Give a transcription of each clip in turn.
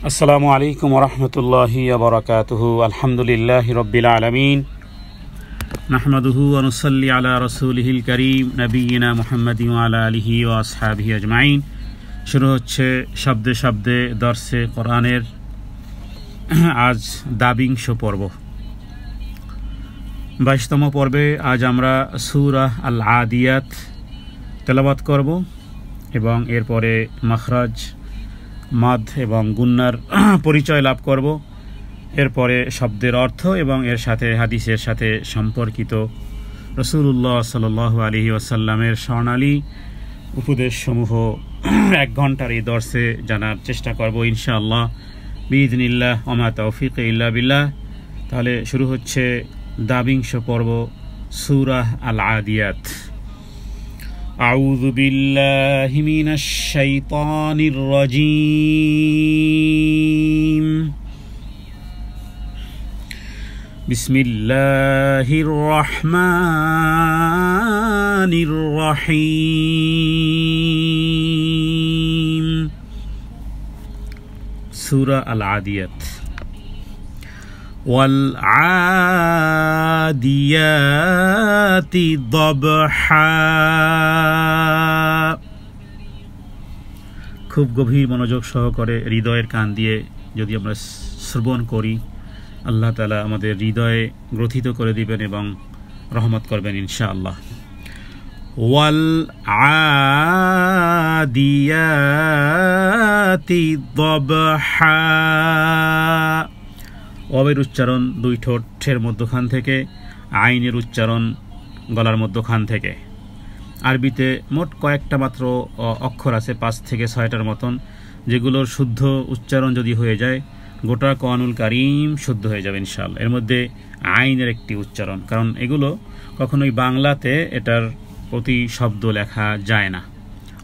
আসসালামু আলাইকুম ওরহমতুল্লাহি ওবরাকাতুহু। আলহামদুলিল্লাহি রব্বিল আলামিন, নাহমাদুহু ওয়া নুসাল্লি আলা রাসূলিহিল কারীম নবিয়িনা মুহাম্মাদিন ওয়া আলা আলিহি ওয়া আসহাবিহি আজমাইন। শুরু হচ্ছে শব্দে শব্দে দর্সে কোরআনের আজ ২২ পর্ব, ২২তম পর্বে আজ আমরা সূরা আল আদিয়াত তেলাওয়াত করব এবং এরপরে মাখরাজ, মাদ এবং গুন্নার পরিচয় লাভ করব। এরপরে শব্দের অর্থ এবং এর সাথে হাদিসের সাথে সম্পর্কিত রাসূলুল্লাহ সাল্লাল্লাহু আলাইহি ওয়াসাল্লামের স্বর্ণালী উপদেশসমূহ ১ ঘন্টার এই দর্সে জানার চেষ্টা করব ইনশাআল্লাহ বিইذনিল্লাহ ওয়া মা তাওফীকি ইল্লা বিল্লাহ। তাহলে শুরু হচ্ছে ২২ পর্ব সূরা আল আদিয়াত। أعوذ بالله من الشيطان الرجيم بسم الله الرحمن الرحيم سورة العاديات والعاديات ضبحا। খুব গভীর মনোযোগ সহকারে হৃদয়ের কান দিয়ে যদি আমরা শ্রবণ করি, আল্লাহ তাআলা আমাদের হৃদয়ে গ্রথিত করে দিবেন এবং রহমত করবেন ইনশাআল্লাহ। ওয়াল আদিয়াতি দবহা। ওয়াবের উচ্চারণ ২ ঠোঁটের মধ্যখান থেকে, আইনের উচ্চারণ গলার মধ্যখান থেকে। আরবিতে মোট কয়েকটা মাত্র অক্ষর আছে, ৫ থেকে ৬টার মতন, যেগুলোর শুদ্ধ উচ্চারণ যদি হয়ে যায় গোটা কোরআনুল কারীম শুদ্ধ হয়ে যাবে ইনশাআল্লাহ। এর মধ্যে আইনের একটি উচ্চারণ, কারণ এগুলো কখনোই বাংলাতে এটার প্রতি শব্দ লেখা যায় না।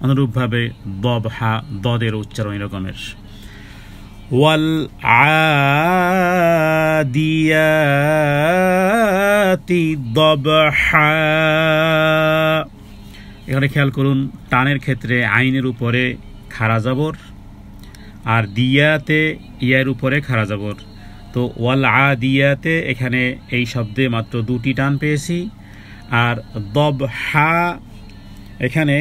অনুরূপভাবে দবহা, দদের উচ্চারণ এরকমের। ওয়াল আদিয়াতি দবহা। এখানে খেয়াল করুন, টানের ক্ষেত্রে আইনের উপরে খাড়া জবর আর দিয়াতে ইয়ার উপরে খাড়া জবর। তো ওয়াল আদিয়াতে এখানে এই শব্দে মাত্র ২টি টান পেয়েছি। আর দবহা এখানে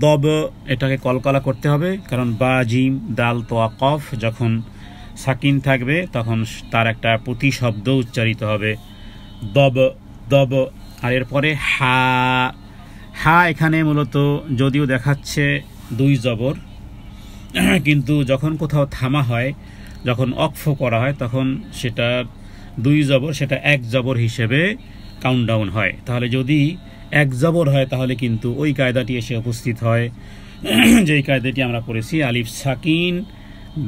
দব, এটাকে কলকলা করতে হবে, কারণ বা জিম দাল তোয়া কফ যখন সাকিন থাকবে তখন তার একটা প্রতিশব্দ উচ্চারিত হবে, দব দব। আর এরপরে হা, হা এখানে মূলত যদিও দেখাচ্ছে ২ জবর, কিন্তু যখন কোথাও থামা হয়, যখন অক্ফ করা হয়, তখন সেটা ২ জবর, সেটা ১ জবর হিসেবে কাউন্টডাউন হয়। তাহলে যদি ১ জবর হয় তাহলে কিন্তু ওই কায়দাটি এসে উপস্থিত হয়, যেই কায়দাটি আমরা পড়েছি, আলিফ সাকিন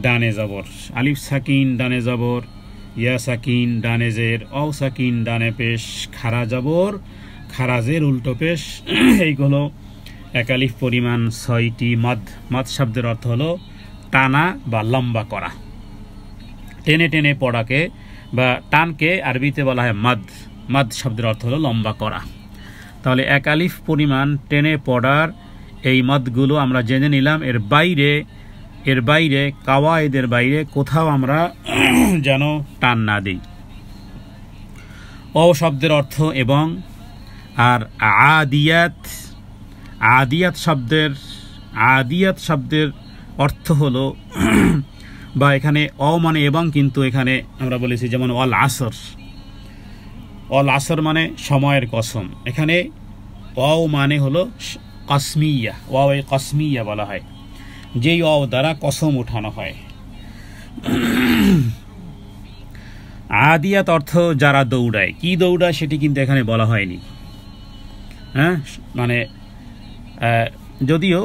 ডানে জবর, আলিফ সাকিন ডানে জবর, ইয়া সাকিন ডানে জের, অ সাকিন ডানে পেশ, খাড়া জবর খারাজের উল্টো পেশ। এইগুলো ১ আলিফ পরিমাণ ৬টি মাদ। মাদ শব্দের অর্থ হলো টানা বা লম্বা করা। টেনে টেনে পড়াকে বা টানকে আরবিতে বলা হয় মাদ। মাদ শব্দের অর্থ হলো লম্বা করা। তাহলে ১ আলিফ পরিমাণ টেনে পড়ার এই মাদগুলো আমরা জেনে নিলাম। এর বাইরে কাওয়ায়েদের বাইরে কোথাও আমরা যেন টান না দিই। ও শব্দের অর্থ এবং, আর আদিয়াত, আদিয়াত শব্দের অর্থ হলো বা এখানে অ মানে এবং, কিন্তু এখানে আমরা বলেছি যেমন অল আসর, অল আসর মানে সময়ের কসম। এখানে ওয়াও মানে হলো কসমিয়া, ওয়াও এ কসমিয়া বলা হয়, যেই ওয়াও দ্বারা কসম উঠানো হয়। আদিয়াত অর্থ যারা দৌড়ায়। কি দৌড়ায় সেটি কিন্তু এখানে বলা হয়নি। হ্যাঁ, মানে যদিও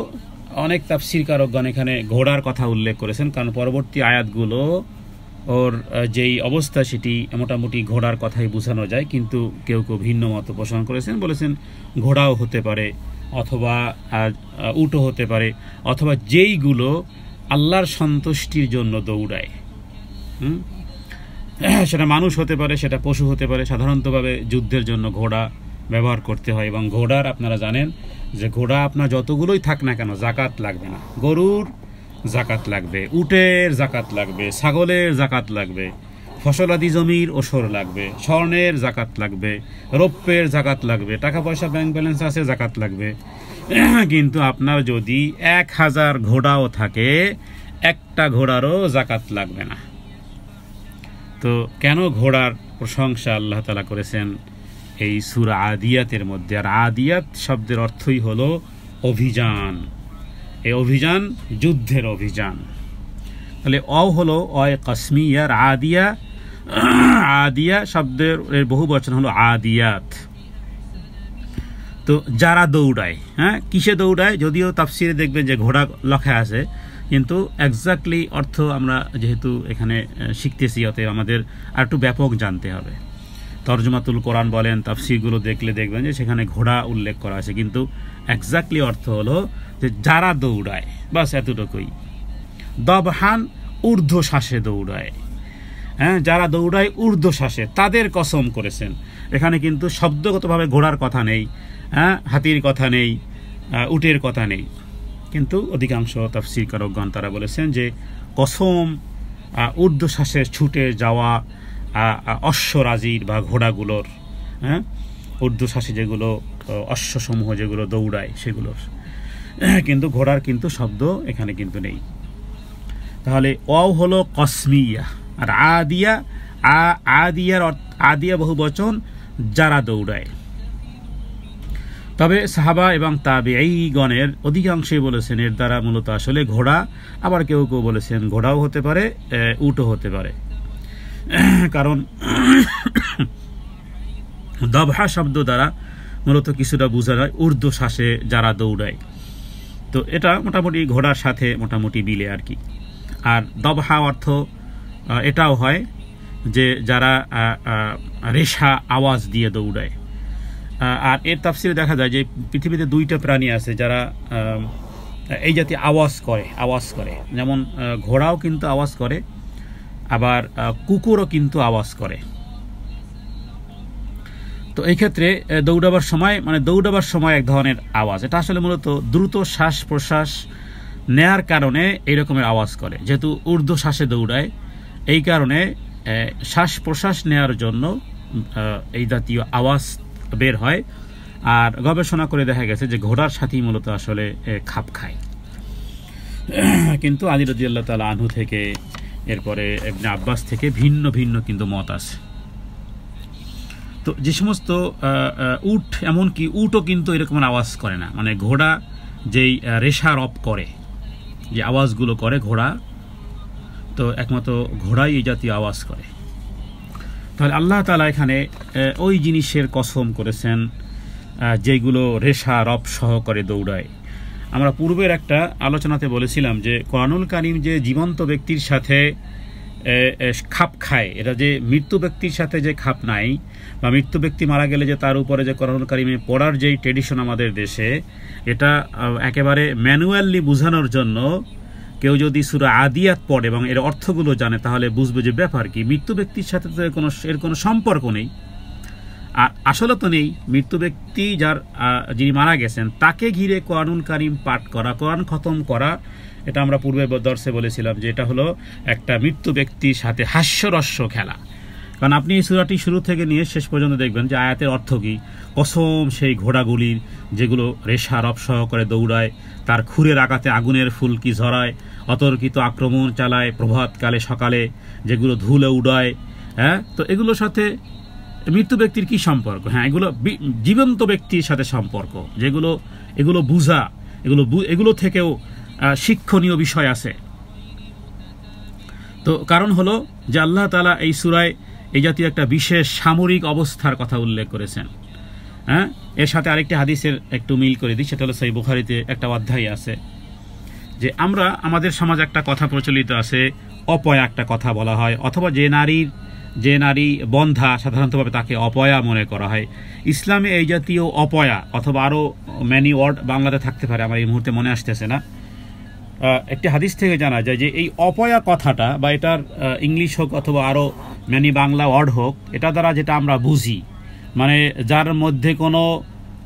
অনেক তাফসীরকারকগণ এখানে ঘোড়ার কথা উল্লেখ করেছেন, কারণ পরবর্তী আয়াতগুলো ওর যেই অবস্থা সেটি মোটামুটি ঘোড়ার কথাই বোঝানো যায়, কিন্তু কেউ কেউ ভিন্ন মত পোষণ করেছেন, বলেছেন ঘোড়াও হতে পারে, অথবা উটও হতে পারে, অথবা যেইগুলো আল্লাহর সন্তুষ্টির জন্য দৌড়ায়। সেটা মানুষ হতে পারে, সেটা পশু হতে পারে। সাধারণতভাবে যুদ্ধের জন্য ঘোড়া ব্যবহার করতে হয়, এবং ঘোড়ার আপনারা জানেন যে ঘোড়া আপনার যতগুলোই থাক না কেন জাকাত লাগবে না। গরুর জাকাত লাগবে, উটের জাকাত লাগবে, ছাগলের জাকাত লাগবে, ফসলাদি জমির ওসর লাগবে, স্বর্ণের জাকাত লাগবে, রৌপ্যের জাকাত লাগবে, টাকা পয়সা ব্যাংক ব্যালেন্স আছে জাকাত লাগবে। কিন্তু আপনার যদি 1000 ঘোড়াও থাকে, একটা ঘোড়ারও জাকাত লাগবে না। তো কেন ঘোড়ার প্রশংসা আল্লাহ তাআলা করেছেন এই সূরা আদিয়াতের মধ্যে? আর আদিয়াত শব্দের অর্থই হলো অভিযান। এই অভিযান যুদ্ধের অভিযান। তাহলে হলো অয় কসমিয়ার আদিয়া, আদিয়া শব্দের বহু বচন হলো আদিয়াত। তো যারা দৌড়ায়, হ্যাঁ কিসে দৌড়ায়? যদিও তাফসিরে দেখবেন যে ঘোড়া লেখা আছে, কিন্তু এক্স্যাক্টলি অর্থ আমরা যেহেতু এখানে শিখতেছি, অতএব আমাদের আর একটু ব্যাপক জানতে হবে। তরজমাতুল কোরআন বলেন, তাফসিরগুলো দেখলে দেখবেন যে সেখানে ঘোড়া উল্লেখ করা আছে, কিন্তু এক্স্যাক্টলি অর্থ হলো যে যারা দৌড়ায়, বাস এতটুকুই। দবহান ঊর্ধ্বশ্বাসে দৌড়ায়, হ্যাঁ যারা দৌড়ায় ঊর্ধ্বশ্বাসে তাদের কসম করেছেন। এখানে কিন্তু শব্দগতভাবে ঘোড়ার কথা নেই, হ্যাঁ হাতির কথা নেই, উটের কথা নেই, কিন্তু অধিকাংশ তাফসীরকারকগণ তারা বলেছেন যে কসম ঊর্ধ্বশ্বাসে ছুটে যাওয়া অশ্বরাজির বা ঘোড়াগুলোর, হ্যাঁ ঊর্ধ্বশ্বাসে যেগুলো অশ্বসমূহ যেগুলো দৌড়ায় সেগুলোর, কিন্তু ঘোড়ার কিন্তু শব্দ এখানে কিন্তু নেই। তাহলে হলো কসমিয়া, আর আদিয়া, আদিয়া বহু বচন যারা দৌড়ায়। তবে সাহাবা এবং তাবেঈগণের অধিকাংশই বলেছেন এর দ্বারা মূলত আসলে ঘোড়া, আবার কেউ কেউ বলেছেন ঘোড়াও হতে পারে, উটও হতে পারে। কারণ দবহা শব্দ দ্বারা মূলত কিছুটা বোঝা যায় ঊর্ধ্বশ্বাসে যারা দৌড়ায়। তো এটা মোটামুটি ঘোড়ার সাথে মোটামুটি মিলে আর কি। আর দবহা অর্থ এটাও হয় যে যারা রেশা আওয়াজ দিয়ে দৌড়ায়। আর এর তাফসিরে দেখা যায় যে পৃথিবীতে দুইটা প্রাণী আছে যারা এই জাতীয় আওয়াজ করে, যেমন ঘোড়াও কিন্তু আওয়াজ করে, আবার কুকুরও কিন্তু আওয়াজ করে। তো এই ক্ষেত্রে দৌড়াবার সময় এক ধরনের আওয়াজ, এটা আসলে মূলত দ্রুত শ্বাস প্রশ্বাস নেয়ার কারণে এই রকমের আওয়াজ করে। যেহেতু ঊর্ধ্বশ্বাসে দৌড়ায়, এই কারণে শ্বাস প্রশ্বাস নেয়ার জন্য এই জাতীয় আওয়াজ বের হয়। আর গবেষণা করে দেখা গেছে যে ঘোড়ার সাথেই মূলত আসলে খাপ খায়। কিন্তু আলী রাদিয়াল্লাহু তাআলা আনহু থেকে, এরপরে ইবনে আব্বাস থেকে ভিন্ন ভিন্ন কিন্তু মত আছে। তো যে সমস্ত উট, এমনকি উটও কিন্তু এরকম আওয়াজ করে না, মানে ঘোড়া যেই রেশা রব করে, যে আওয়াজগুলো করে ঘোড়া, তো একমাত্র ঘোড়াই এই জাতীয় আওয়াজ করে। তাহলে আল্লাহ তাআলা এখানে ওই জিনিসের কসম করেছেন যেগুলো রেশা রব সহকারে দৌড়ায়। আমরা পূর্বের একটা আলোচনাতে বলেছিলাম যে কোরআনুল কারীম যে জীবন্ত ব্যক্তির সাথে খাপ খায়, এটা যে মৃত্যু ব্যক্তির সাথে যে খাপ নাই, বা মৃত্যু ব্যক্তি মারা গেলে যে তার উপরে যে কোরআনুল কারীমে পড়ার যেই ট্রেডিশন আমাদের দেশে, এটা একেবারে ম্যানুয়ালি বোঝানোর জন্য কেউ যদি সূরা আদিয়াত পড়ে এবং এর অর্থগুলো জানে, তাহলে বুঝবে যে ব্যাপার কি, মৃত্যু ব্যক্তির সাথে তো এর কোনো সম্পর্ক নেই। আর আসলে তো নেই, মৃত্যু ব্যক্তি যিনি মারা গেছেন তাকে ঘিরে কোরআনুল কারীম পাঠ করা, কোরআন খতম করা, এটা আমরা পূর্বে দর্শে বলেছিলাম যে এটা হলো একটা মৃত্যু ব্যক্তির সাথে হাস্যরস্য খেলা। কারণ আপনি এই সূরাটি শুরু থেকে নিয়ে শেষ পর্যন্ত দেখবেন যে আয়াতের অর্থ কি, কসম সেই ঘোড়াগুলির যেগুলো রেশা রব সহকারে দৌড়ায়, তার খুরের আঘাতে আগুনের ফুলকি ঝরায়, অতর্কিত আক্রমণ চালায়, প্রভাতকালে সকালে যেগুলো ধুলে উড়ায়, হ্যাঁ তো এগুলোর সাথে মৃত্যু ব্যক্তির কি সম্পর্ক? হ্যাঁ, এগুলো জীবন্ত ব্যক্তির সাথে সম্পর্ক, এগুলো বুঝা, এগুলো থেকেও শিক্ষণীয় বিষয় আছে। তো কারণ হলো যে আল্লাহ তাআলা এই সূরায় এই জাতীয় একটা বিশেষ সামরিক অবস্থার কথা উল্লেখ করেছেন। হ্যাঁ, এর সাথে আরেকটি হাদিসের একটু মিল করে দিই, সেটা হলো সহিহ বুখারীতে একটা অধ্যায় আছে যে আমাদের সমাজে একটা কথা প্রচলিত আছে, অপয়া একটা কথা বলা হয়, অথবা যে নারী বন্ধা সাধারণতভাবে তাকে অপয়া মনে করা হয়। ইসলামে এই জাতীয় অপয়া অথবা আরও ম্যানি ওয়ার্ড বাংলাতে থাকতে পারে, আমার এই মুহূর্তে মনে আসতেছে না। একটি হাদিস থেকে জানা যায় যে এই অপয়া কথাটা, বা এটার ইংলিশ হোক অথবা আরও ম্যানি বাংলা ওয়ার্ড হোক, এটা দ্বারা যেটা আমরা বুঝি, মানে যার মধ্যে কোনো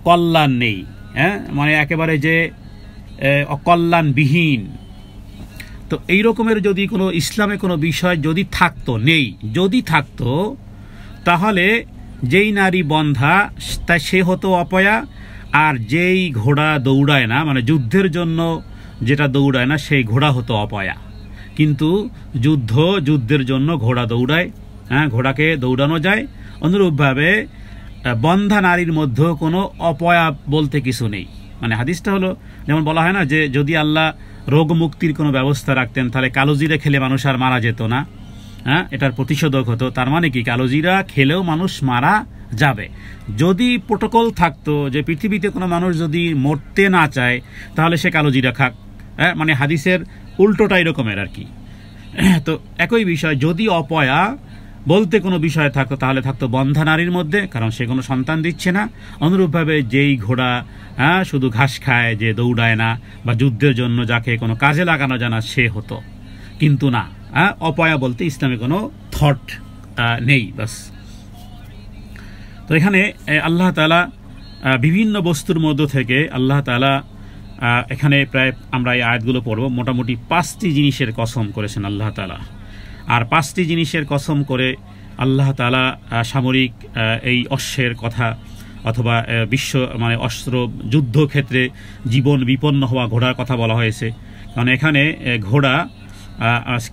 কল্যাণ নেই, হ্যাঁ মানে একেবারে যে অকল্যাণবিহীন, তো এই রকমের যদি কোনো ইসলামে কোনো বিষয় যদি থাকতো, নেই যদি থাকতো, তাহলে যেই নারী বন্ধা তা সে হতো অপয়া, আর যেই ঘোড়া দৌড়ায় না, মানে যুদ্ধের জন্য যেটা দৌড়ায় না, সেই ঘোড়া হতো অপয়া। কিন্তু যুদ্ধের জন্য ঘোড়া দৌড়ায়, হ্যাঁ, ঘোড়াকে দৌড়ানো যায়। অনুরূপভাবে বন্ধা নারীর মধ্যেও কোনো অপয়া বলতে কিছু নেই। মানে হাদিসটা হলো, যেমন বলা হয় না যে যদি আল্লাহ রোগ মুক্তির কোনো ব্যবস্থা রাখতেন তাহলে কালোজিরা খেলে মানুষ আর মারা যেত না, হ্যাঁ, এটার প্রতিষেধক হতো। তার মানে কি, কালোজিরা খেলেও মানুষ মারা যাবে। যদি প্রোটোকল থাকতো যে পৃথিবীতে কোনো মানুষ যদি মরতে না চায় তাহলে সে কালোজিরা খাক, হ্যাঁ, মানে হাদিসের উল্টোটা এরকমের আর কি। তো একই বিষয়, যদি অপয়া বলতে কোনো বিষয় থাকতো তাহলে থাকতো বন্ধা নারীর মধ্যে, কারণ সে কোনো সন্তান দিচ্ছে না। অনুরূপভাবে যেই ঘোড়া শুধু ঘাস খায়, যে দৌড়ায় না, বা যুদ্ধের জন্য যাকে কোনো কাজে লাগানো যায় না, সে হতো। কিন্তু না, অপয়া বলতে ইসলামে কোনো থট নেই, বাস। তো এখানে আল্লাহ তাআলা বিভিন্ন বস্তুর মধ্য থেকে আল্লাহ তাআলা এখানে প্রায় আমরা এই আয়াতগুলো পড়ব, মোটামুটি 5টি জিনিসের কসম করেছেন আল্লাহ তাআলা। আর 5টি জিনিসের কসম করে আল্লাহ তাআলা সামরিক এই অশ্বের কথা, অথবা মানে অস্ত্র যুদ্ধক্ষেত্রে জীবন বিপন্ন হওয়া ঘোড়ার কথা বলা হয়েছে। কারণ এখানে ঘোড়া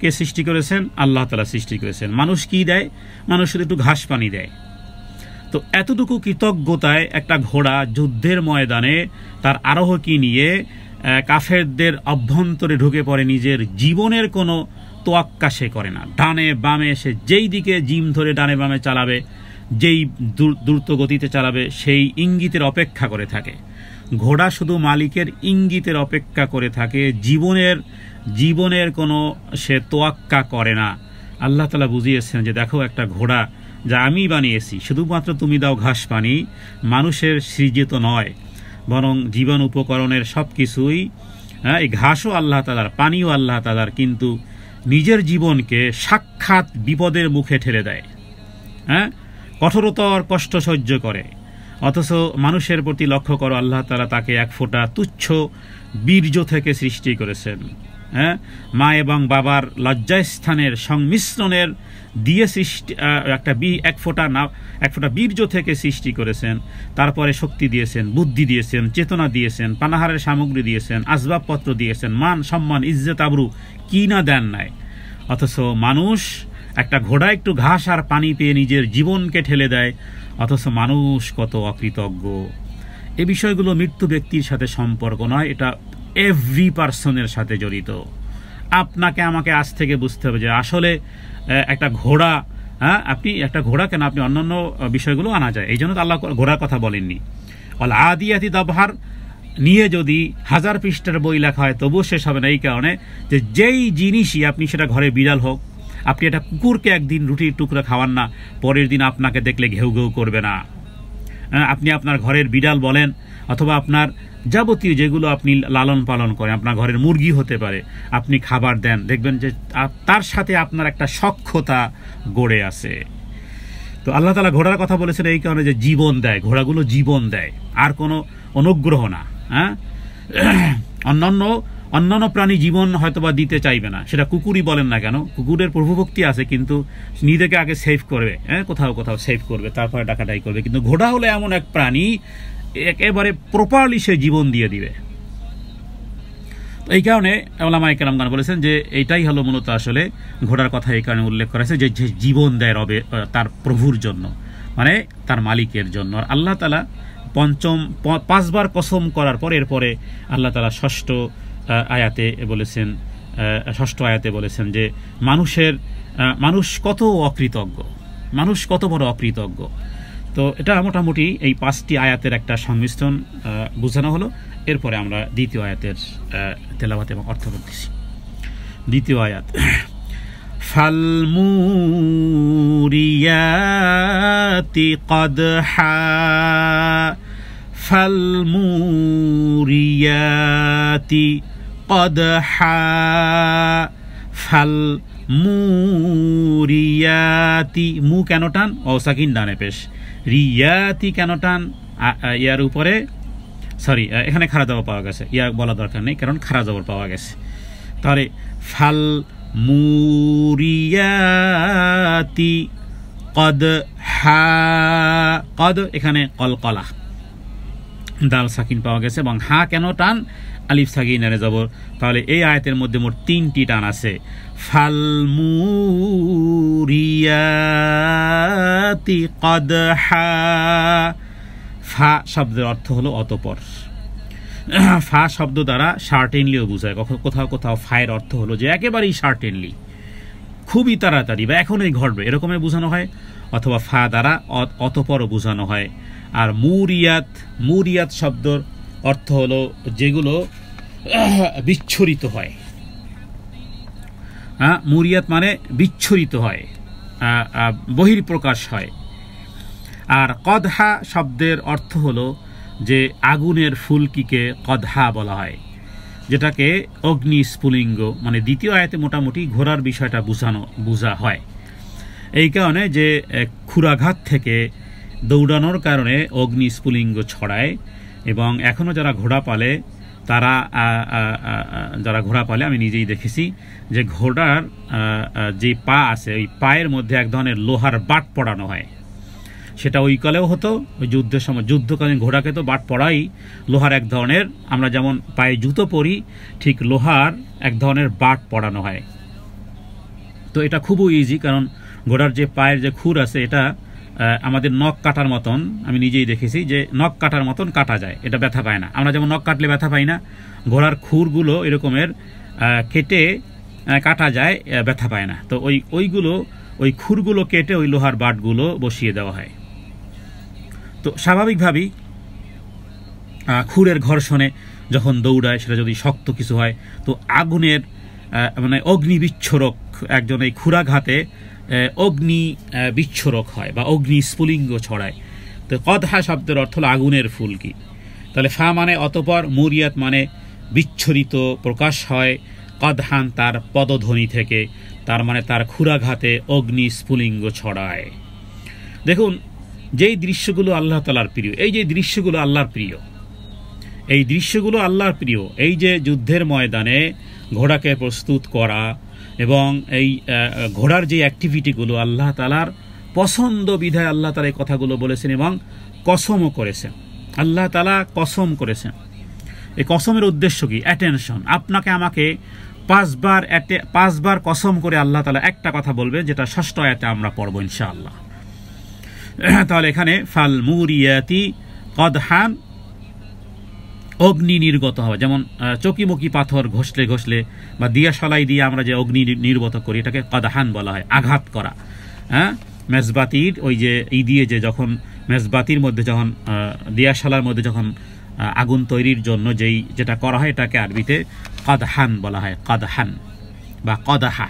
কে সৃষ্টি করেছেন? আল্লাহ তাআলা সৃষ্টি করেছেন। মানুষ কি দেয়? মানুষ শুধু একটু ঘাস পানি দেয়। তো এতটুকু কৃতজ্ঞতায় একটা ঘোড়া যুদ্ধের ময়দানে তার আরোহী নিয়ে কাফেরদের অভ্যন্তরে ঢুকে পড়ে, নিজের জীবনের কোনো তোয়াক্কা সে করে না। ডানে বামে সে যেই দিকে জিম ধরে ডানে বামে চালাবে, যেই দ্রুত গতিতে চালাবে, সেই ইঙ্গিতের অপেক্ষা করে থাকে। ঘোড়া শুধু মালিকের ইঙ্গিতের অপেক্ষা করে থাকে, জীবনের কোনো সে তোয়াক্কা করে না। আল্লাহ তাআলা বুঝিয়েছেন যে দেখো, একটা ঘোড়া যা আমি বানিয়েছি, শুধুমাত্র তুমি দাও ঘাস পানি, মানুষের সৃজিত নয়, বরং জীবন উপকরণের সব কিছুই, এই ঘাসও আল্লাহ তাআলার, পানিও আল্লাহ তাআলার, কিন্তু নিজের জীবনকে সাক্ষাৎ বিপদের মুখে ঠেলে দেয়, হ্যাঁ, কঠোরতর কষ্ট সহ্য করে। অথচ মানুষের প্রতি লক্ষ্য করো, আল্লাহ তাআলা তাকে এক ফোঁটা তুচ্ছ বীর্য থেকে সৃষ্টি করেছেন, হ্যাঁ, মা এবং বাবার লজ্জাস্থানের সংমিশ্রণের দিয়ে সৃষ্টি, এক ফোঁটা বীর্য থেকে সৃষ্টি করেছেন। তারপরে শক্তি দিয়েছেন, বুদ্ধি দিয়েছেন, চেতনা দিয়েছেন, পানাহারের সামগ্রী দিয়েছেন, আসবাবপত্র দিয়েছেন, মান সম্মান ইজ্জত আবরু কি না দেন নাই। অথচ মানুষ, একটা ঘোড়া একটু ঘাস আর পানি পেয়ে নিজের জীবনকে ঠেলে দেয়, অথচ মানুষ কত অকৃতজ্ঞ। এই বিষয়গুলো মৃত্যু ব্যক্তির সাথে সম্পর্ক নয়, এটা এভরি পার্সনের সাথে জড়িত। আপনাকে আমাকে আজ থেকে বুঝতে হবে যে আসলে একটা ঘোড়া, হ্যাঁ, আপনি একটা ঘোড়া কেন, আপনি অন্যান্য বিষয়গুলো আনা যায়। এই জন্য তো আল্লাহ ঘোড়ার কথা বলেননি। অল আদিয়াতি দাবহার নিয়ে যদি 1000 পৃষ্ঠার বই লেখা হয় তবুও শেষ হবে না, এই কারণে যে যেই জিনিসই, আপনি সেটা ঘরে বিড়াল হোক, আপনি একটা কুকুরকে একদিন রুটির টুকরা খাওয়ান না, পরের দিন আপনাকে দেখলে ঘেউ ঘেউ করবে না। আপনি আপনার ঘরের বিড়াল বলেন, অথবা আপনার যাবতীয় যেগুলো আপনি লালন পালন করেন, আপনার ঘরের মুরগি হতে পারে, আপনি খাবার দেন, দেখবেন যে তার সাথে আপনার একটা সখ্যতা গড়ে আছে। তো আল্লাহ তাআলা ঘোড়ার কথা বলেছেন এই কারণে যে জীবন দেয়, ঘোড়াগুলো জীবন দেয়, আর কোনো অনুগ্রহ না। হ্যাঁ, অন্যান্য প্রাণী জীবন হয়তোবা দিতে চাইবে না, সেটা কুকুরই বলেন না কেন, কুকুরের প্রভুভক্তি আছে, কিন্তু নিজেকে আগে সেভ করবে, হ্যাঁ, কোথাও সেভ করবে, তারপরে ডাকাডাকি করবে। কিন্তু ঘোড়া হলো এমন এক প্রাণী, একেবারে প্রপারলি সে জীবন দিয়ে দিবে। এই কারণে উলামায়ে কেরামগণ বলেছেন যে এইটাই হলো মূলত আসলে ঘোড়ার কথা এই কারণে উল্লেখ করা হয়েছে যে জীবন দেয় রবে তার প্রভুর জন্য, মানে তার মালিকের জন্য। আর আল্লাহ তাআলা 5বার কসম করার পর এরপরে আল্লাহ তাআলা ষষ্ঠ আয়াতে বলেছেন যে মানুষ কত অকৃতজ্ঞ, মানুষ কত বড় অকৃতজ্ঞ। তো এটা মোটামুটি এই 5টি আয়াতের একটা সংমিশ্রণ বোঝানো হলো। এরপরে আমরা দ্বিতীয় আয়াতের তেলাওয়াত এবং অর্থ করতেছি। দ্বিতীয় আয়াত, ফালমুরিয়াতি কদহা, ফালমুরিয়াতি কদহা, ফালমুরিয়াতি, মু কেন টান? অসাকিন ডানে পেশ। রিয়াতি কেন টান? ইয়ার উপরে, সরি, এখানে খাড়া জবর পাওয়া গেছে, ইয়া বলা দরকার নেই, কারণ খাড়া জবর পাওয়া গেছে। তাহলে ফাল মুরিয়াতি কদহা, কদ এখানে কলকলা, দাল সাকিন পাওয়া গেছে এবং হা কেন টান, আলিফ সাকিনের জবর। তাহলে এই আয়াতের মধ্যে মোট 3টি টান আছে। ফাল মুরিয়াতি কদহা, ফা শব্দের অর্থ হলো অতঃপর। ফা শব্দ দ্বারা সার্টেনলিও বোঝায়, কোথাও কোথাও ফায়ের অর্থ হলো যে একেবারেই সার্টেনলি, খুবই তাড়াতাড়ি বা এখনই ঘটবে এরকমের বোঝানো হয়, অথবা ফা দ্বারা অতঃপরও বোঝানো হয়। আর মুরিয়াত, মুরিয়াত শব্দর অর্থ হলো যেগুলো বিচ্ছুরিত হয়। মুরিয়াত মানে বিচ্ছুরিত হয়, বহির্প্রকাশ হয়। আর কদহা শব্দের অর্থ হলো যে আগুনের ফুলকিকে কদহা বলা হয়, যেটাকে অগ্নি স্ফুলিঙ্গ, মানে দ্বিতীয় আয়াতে মোটামুটি ঘোড়ার বিষয়টা বোঝা হয়। এই কারণে যে ক্ষুরাঘাত থেকে দৌড়ানোর কারণে অগ্নি স্ফুলিঙ্গ ছড়ায়, এবং এখনও যারা ঘোড়া পালে তারা যারা ঘোড়া পালে আমি নিজেই দেখেছি যে ঘোড়ার যে পা আছে ওই পায়ের মধ্যে এক ধরনের লোহার বাট পড়ানো হয়। সেটা ওই কালেও হতো, ওই যুদ্ধের সময়, যুদ্ধকালীন ঘোড়াকে তো বাট পড়াই লোহার এক ধরনের, আমরা যেমন পায়ে জুতো পরি ঠিক লোহার এক ধরনের বাট পড়ানো হয়। তো এটা খুবই ইজি, কারণ ঘোড়ার যে পায়ের যে খুর আছে এটা আমাদের নখ কাটার মতন, আমি নিজেই দেখেছি যে নখ কাটার মতন কাটা যায়, এটা ব্যথা পায় না। আমরা যেমন নখ কাটলে ব্যথা পাই না, ঘোড়ার খুরগুলো এরকমের কেটে কাটা যায়, ব্যথা পায় না। তো ওইগুলো ওই খুরগুলো কেটে ওই লোহার বাটগুলো বসিয়ে দেওয়া হয়। তো স্বাভাবিকভাবেই খুরের ঘর্ষণে যখন দৌড়ায় সেটা যদি শক্ত কিছু হয় তো আগুনের মানে অগ্নি বিচ্ছুরক, একজন এই ক্ষুরাঘাতে অগ্নি বিচ্ছুরক হয় বা অগ্নি স্ফুলিঙ্গ ছড়ায়। তো কদহা শব্দের অর্থ হলো আগুনের ফুলকি। তাহলে ফা মানে অতঃপর, মুরিয়াত মানে বিচ্ছুরিত প্রকাশ হয়, কদহান তার পদধ্বনি থেকে, তার মানে তার ক্ষুরাঘাতে অগ্নি স্ফুলিঙ্গ ছড়ায়। দেখুন যেই দৃশ্যগুলো আল্লাহ তাআলার প্রিয়, এই যে দৃশ্যগুলো আল্লাহর প্রিয়, এই দৃশ্যগুলো আল্লাহর প্রিয়, এই যে যুদ্ধের ময়দানে ঘোড়াকে প্রস্তুত করা এবং এই ঘোড়ার যে অ্যাক্টিভিটিগুলো আল্লাহ তাআলার পছন্দ বিধায় আল্লাহ তাআলা এই কথাগুলো বলেছেন এবং কসমও করেছেন। আল্লাহ তাআলা কসম করেছেন। এই কসমের উদ্দেশ্য কি? অ্যাটেনশন। আপনাকে আমাকে 5 বার কসম করে আল্লাহ তাআলা একটা কথা বলবে, যেটা ষষ্ঠ আয়াতে আমরা পড়ব ইনশাআল্লাহ। তাহলে এখানে ফাল মুরিয়াতি কদহান, অগ্নি নির্গত হওয়া, যেমন চকিমুকি পাথর ঘষলে ঘষলে বা দিয়াশালাই দিয়ে আমরা যে অগ্নি নির্গত করি এটাকে কদহান বলা হয়, আঘাত করা। মেজবাতির ওই যে দিয়ে যে যখন মেজবাতির মধ্যে যখন দিয়াশালার মধ্যে যখন আগুন তৈরির জন্য যেটা করা হয় এটাকে আরবিতে কদহান বলা হয়, কদহান বা কদাহা।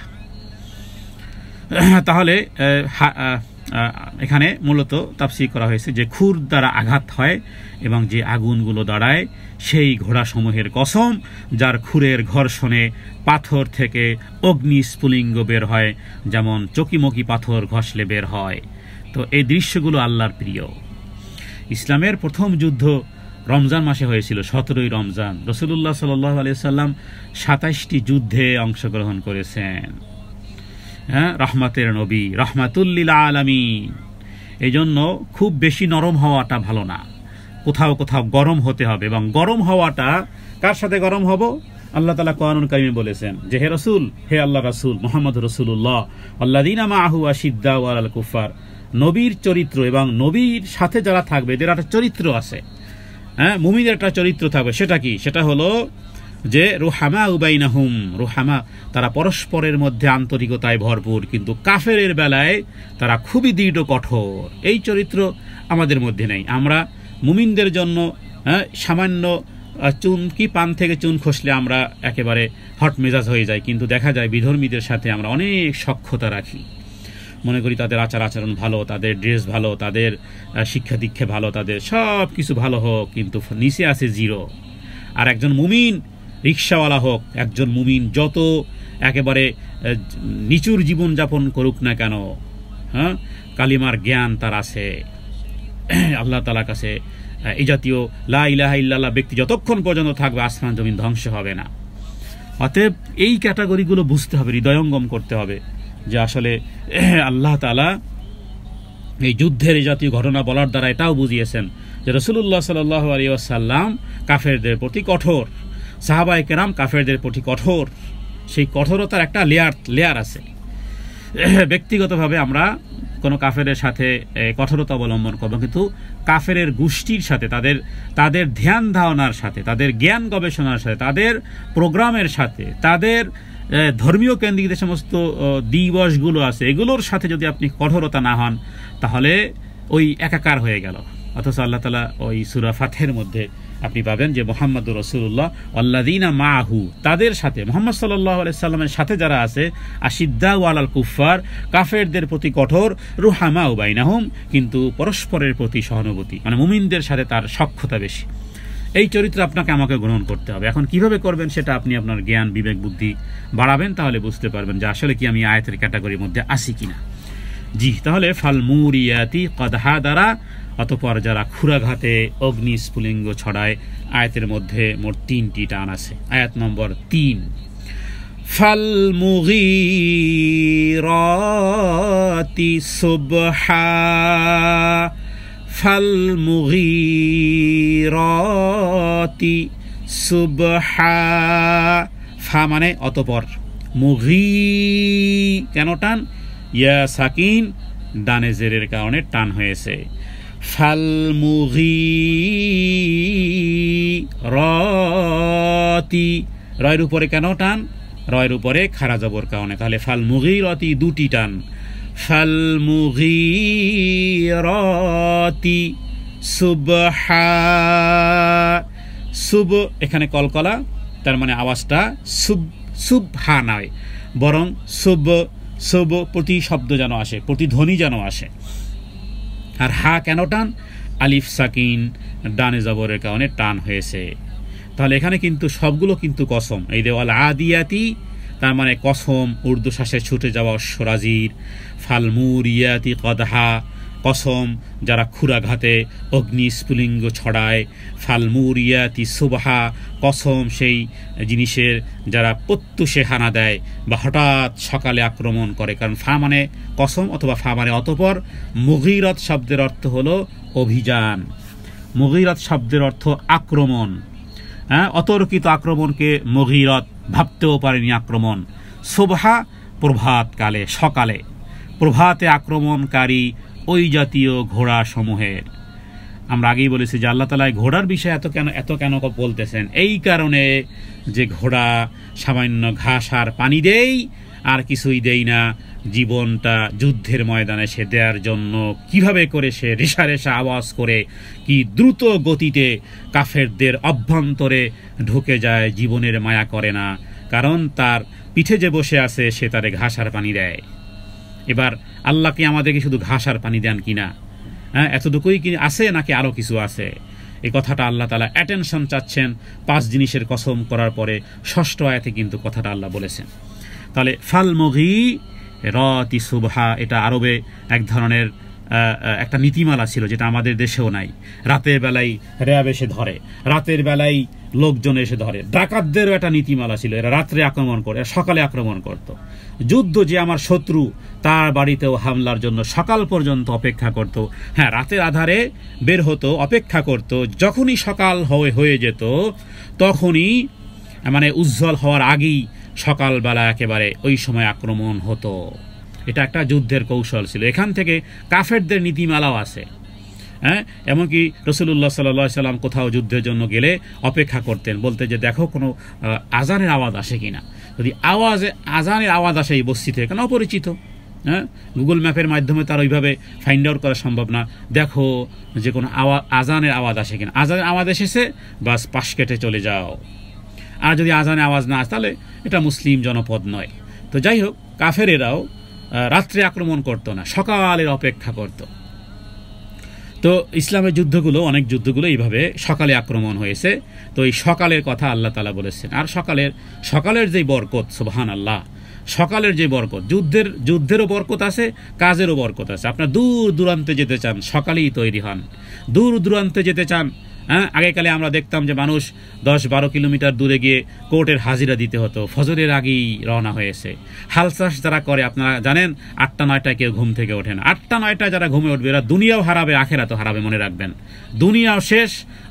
তাহলে এখানে মূলত তাফসীর করা হয়েছে যে খুর দ্বারা আঘাত হয় এবং যে আগুনগুলো দাঁড়ায় সেই ঘোড়াসমূহের কসম যার খুরের ঘর্ষণে পাথর থেকে অগ্নি স্ফুলিঙ্গ বের হয়, যেমন চকিমকি পাথর ঘষলে বের হয়। তো এই দৃশ্যগুলো আল্লাহর প্রিয়। ইসলামের প্রথম যুদ্ধ রমজান মাসে হয়েছিল, 17ই রমজান। রাসূলুল্লাহ সাল্লাল্লাহু আলাইহি সাল্লাম 27টি যুদ্ধে অংশগ্রহণ করেছেন। রহমতের নবী, রহমাতুল লিল আলামিন। এই জন্য খুব বেশি নরম হওয়াটা ভালো না, কোথাও কোথাও গরম হতে হবে। এবং গরম হওয়াটা কার সাথে গরম হব? আল্লাহ তাআলা কোরআনুল কারীমে বলেছেন যে হে রাসূল, হে আল্লাহ রাসূল মুহাম্মদ রাসূলুল্লাহ আল্লাযীনা মাআহু আশিদ্দাউ আলাল কুফার, নবীর চরিত্র এবং নবীর সাথে যারা থাকবে এদের একটা চরিত্র আছে। মুমিনের একটা চরিত্র থাকবে। সেটা কি? সেটা হলো যে রুহামা উবাইনাহুম, রুহামা তারা পরস্পরের মধ্যে আন্তরিকতায় ভরপুর, কিন্তু কাফেরের বেলায় তারা খুবই দৃঢ় কঠোর। এই চরিত্র আমাদের মধ্যে নেই। আমরা মুমিনদের জন্য সামান্য চুন কি পান থেকে চুন খসলে আমরা একেবারে হট মেজাজ হয়ে যাই, কিন্তু দেখা যায় বিধর্মীদের সাথে আমরা অনেক সখ্যতা রাখি। মনে করি তাদের আচার আচরণ ভালো, তাদের ড্রেস ভালো, তাদের শিক্ষা দীক্ষা ভালো, তাদের সব কিছু ভালো হোক, কিন্তু নিচে আছে জিরো। আর একজন মুমিন রিক্সাওয়ালা হোক, একজন মুমিন যত একেবারে নিচুর জীবনযাপন করুক না কেন, কালিমার জ্ঞান তার আছে, আল্লাহ তাআলার কাছে এই জাতীয় লা ইলাহা ইল্লাল্লাহ ব্যক্তি যতক্ষণ পর্যন্ত থাকবে আসমান জমিন ধ্বংস হবে না। অতএব এই ক্যাটাগরিগুলো বুঝতে হবে, হৃদয়ঙ্গম করতে হবে যে আসলে আল্লাহ তাআলা এই যুদ্ধের এই জাতীয় ঘটনা বলার দ্বারা এটাও বুঝিয়েছেন যে রাসূলুল্লাহ সাল্লাল্লাহু আলাইহি ওয়াসাল্লাম কাফেরদের প্রতি কঠোর, সাহাবায়ে কেরাম কাফেরদের প্রতি কঠোর। সেই কঠোরতার একটা লেয়ার আছে। ব্যক্তিগতভাবে আমরা কোনো কাফেরের সাথে কঠোরতা অবলম্বন করবো, কিন্তু কাফেরের গোষ্ঠীর সাথে, তাদের ধ্যান ধারণার সাথে, তাদের জ্ঞান গবেষণার সাথে, তাদের প্রোগ্রামের সাথে, তাদের ধর্মীয় কেন্দ্রিক যে সমস্ত দিবসগুলো আছে এগুলোর সাথে যদি আপনি কঠোরতা না হন তাহলে ওই একাকার হয়ে গেল। অথচ আল্লাহ তাআলা ওই সূরা ফাতহের মধ্যে আপনি পাবেন যে মুহাম্মাদুর রাসূলুল্লাহ আল্লাযীনা মাআহু, তাদের সাথে মুহাম্মদ সাল্লাল্লাহু আলাইহি সাল্লামের সাথে যারা আছে, আশিদ্দাউ আলাল কুফফার, কাফেরদের প্রতি কঠোর, রুহামাউ বাইনাহুম, কিন্তু পরস্পরের প্রতি সহানুভূতি, মানে মুমিনদের সাথে তার সখ্যতা বেশি। এই চরিত্র আপনাকে আমাকে গ্রহণ করতে হবে। এখন কিভাবে করবেন সেটা আপনি আপনার জ্ঞান বিবেক বুদ্ধি বাড়াবেন, তাহলে বুঝতে পারবেন যে আসলে কি আমি আয়াতের ক্যাটাগরির মধ্যে আসি কিনা। জি, তাহলে ফাল মুরিয়াতি কদহা দ্বারা, অতঃপর যারা ক্ষুরাঘাতে অগ্নি স্ফুলিঙ্গ ছড়ায়, আয়াতের মধ্যে মোট 3টি টান আছে। আয়াত নম্বর 3, ফাল মুগীরাতি সুবহা, ফাল মুগীরাতি সুবহা, ফা মানে অতঃপর, মুগী কেন টান? ইয়া সাকিন ডানে জেরের কারণে টান হয়েছে। ফাল মুগীরাতি, রয়ের উপরে কেন টান? রয়ের উপরে খাড়া জবর কারণে। তাহলে ফাল মুগীরাতি 2টি টান, ফাল মুগীরাতি সুবহা, সুব এখানে কলকলা, তার মানে আওয়াজটা সুবহা নয়, বরং সুব প্রতি শব্দ যেন আসে, প্রতি ধ্বনি যেন আসে। আর হা কেন টান? আলিফ সাকিন ডানে জবরের কারণে টান হয়েছে। তাহলে এখানে কিন্তু সবগুলো কিন্তু কসম। এই যে ওয়াল আদিয়াতি, তার মানে কসম, উর্দু শ্বাসে ছুটে যাওয়া অশ্বরাজির। ফাল মুরিয়াতি কদহা, কসম যারা ক্ষুরাঘাতে অগ্নি স্ফুলিঙ্গ ছড়ায়। ফাল মুরিয়াতি সুবহা, কসম সেই জিনিসের যারা প্রত্যুষে হানা দেয় বা হঠাৎ সকালে আক্রমণ করে। কারণ ফা মানে কসম অথবা ফা মানে অতঃপর। মুগীরাত শব্দের অর্থ হলো অভিযান, মুগীরাত শব্দের অর্থ আক্রমণ। হ্যাঁ, অতর্কিত আক্রমণকে মুগীরাত, ভাবতেও পারেনি আক্রমণ। সুবহা প্রভাতকালে, সকালে, প্রভাতে আক্রমণকারী ওই জাতীয় ঘোড়া সমূহের। আমরা আগেই বলেছি যে আল্লাহ তাআলা ঘোড়ার বিষয়ে এত কেন বলতেছেন? এই কারণে যে ঘোড়া সামান্য ঘাস আর পানি দেই, আর কিছুই দেই না। জীবনটা যুদ্ধের ময়দানে সে দেওয়ার জন্য কিভাবে করে সে রেশা রেশা আওয়াজ করে কি দ্রুত গতিতে কাফেরদের অভ্যন্তরে ঢুকে যায়, জীবনের মায়া করে না। কারণ তার পিঠে যে বসে আছে সে তারে ঘাস আর পানি দেয়। এবার আল্লাহ কি আমাদেরকে শুধু ঘাস আর পানি দেন কিনা? হ্যাঁ, এতটুকুই কি আছে নাকি আরো কিছু আছে? এই কথাটা আল্লাহ তাআলা অ্যাটেনশন চাচ্ছেন 5 জিনিসের কসম করার পরে 6ষ্ঠ আয়াতে কিন্তু কথাটা আল্লাহ বলেছেন। তাহলে ফাল মুগীরাতি সুবহা, এটা আরবে এক ধরনের একটা নীতিমালা ছিল যেটা আমাদের দেশেও নাই। রাতের বেলায় র্যাব এসে ধরে, রাতের বেলায় লোকজন এসে ধরে। ডাকাতদেরও একটা নীতিমালা ছিল, এরা রাত্রে আক্রমণ করে, সকালে আক্রমণ করত। যুদ্ধ যে আমার শত্রু তার বাড়িতেও হামলার জন্য সকাল পর্যন্ত অপেক্ষা করত। হ্যাঁ, রাতের আধারে বের হতো, অপেক্ষা করত। যখনই সকাল হয়ে যেত তখনই, মানে উজ্জ্বল হওয়ার আগেই সকালবেলা একেবারে ওই সময় আক্রমণ হতো। এটা একটা যুদ্ধের কৌশল ছিল। এখান থেকে কাফেরদের নীতিমালাও আছে। হ্যাঁ, এমনকি রাসূলুল্লাহ সাল্লাল্লাহু আলাইহি সাল্লাম কোথাও যুদ্ধের জন্য গেলে অপেক্ষা করতেন, বলতে যে দেখো কোনো আজানের আওয়াজ আসে কিনা। যদি আজানের আওয়াজ আসে এই বস্তি থেকে, কারণ অপরিচিত, হ্যাঁ, গুগল ম্যাপের মাধ্যমে তার ওইভাবে ফাইন্ড আউট করা সম্ভব না। দেখো যে কোনো আজানের আওয়াজ আসে কিনা। আজানের আওয়াজ এসেছে, বাস পাশ কেটে চলে যাও। আর যদি আজানের আওয়াজ না আসে তাহলে এটা মুসলিম জনপদ নয়। তো যাই হোক, কাফেরেরাও রাত্রে আক্রমণ করত না, সকালের অপেক্ষা করত। তো ইসলামের যুদ্ধগুলো, অনেক যুদ্ধগুলো এইভাবে সকালে আক্রমণ হয়েছে। তো এই সকালের কথা আল্লাহ তাআলা বলেছেন। আর সকালের যে বরকত, সুবহানাল্লাহ, সকালের যে বরকত, যুদ্ধেরও বরকত আছে, কাজেরও বরকত আছে। আপনার দূর দূরান্তে যেতে চান, সকালেই তৈরি হন। দূর দূরান্তে যেতে চান, হ্যাঁ, আগেকালে আমরা দেখতাম যে মানুষ 10-12 কিলোমিটার দূরে গিয়ে কোর্টের হাজিরা দিতে হতো, ফজরের আগেই রওনা হয়েছে। হাল চাষ যারা করে আপনারা জানেন 8টা-9টায় কেউ ঘুম থেকে ওঠে না। 8টা-9টায় যারা ঘুমে উঠবে এরা দুনিয়াও হারাবে, আখেরাতও হারাবে, মনে রাখবেন। দুনিয়াও শেষ,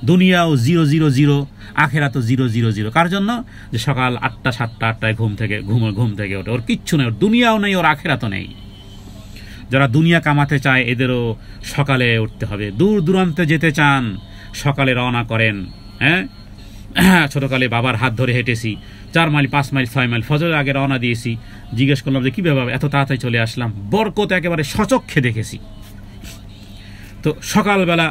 দুনিয়াও 000, আখেরাতও 000। কার জন্য? যে সকাল 8টা 7টা 8টায় ঘুম থেকে ওঠে, ওর কিচ্ছু নেই, ওর দুনিয়াও নেই, ওর আখেরাতও নেই। যারা দুনিয়া কামাতে চায় এদেরও সকালে উঠতে হবে। দূর দূরান্তে যেতে চান সকালে রওনা করেন। হ্যাঁ, ছোটকালে বাবার হাত ধরে হেঁটেছি 4 মাইল 5 মাইল 6 মাইল, ফজরের আগে রওনা দিয়েছি। জিজ্ঞেস করলাম যে কীভাবে এত তাড়াতাড়ি চলে আসলাম? বরকত একেবারে সচক্ষে দেখেছি। তো সকালবেলা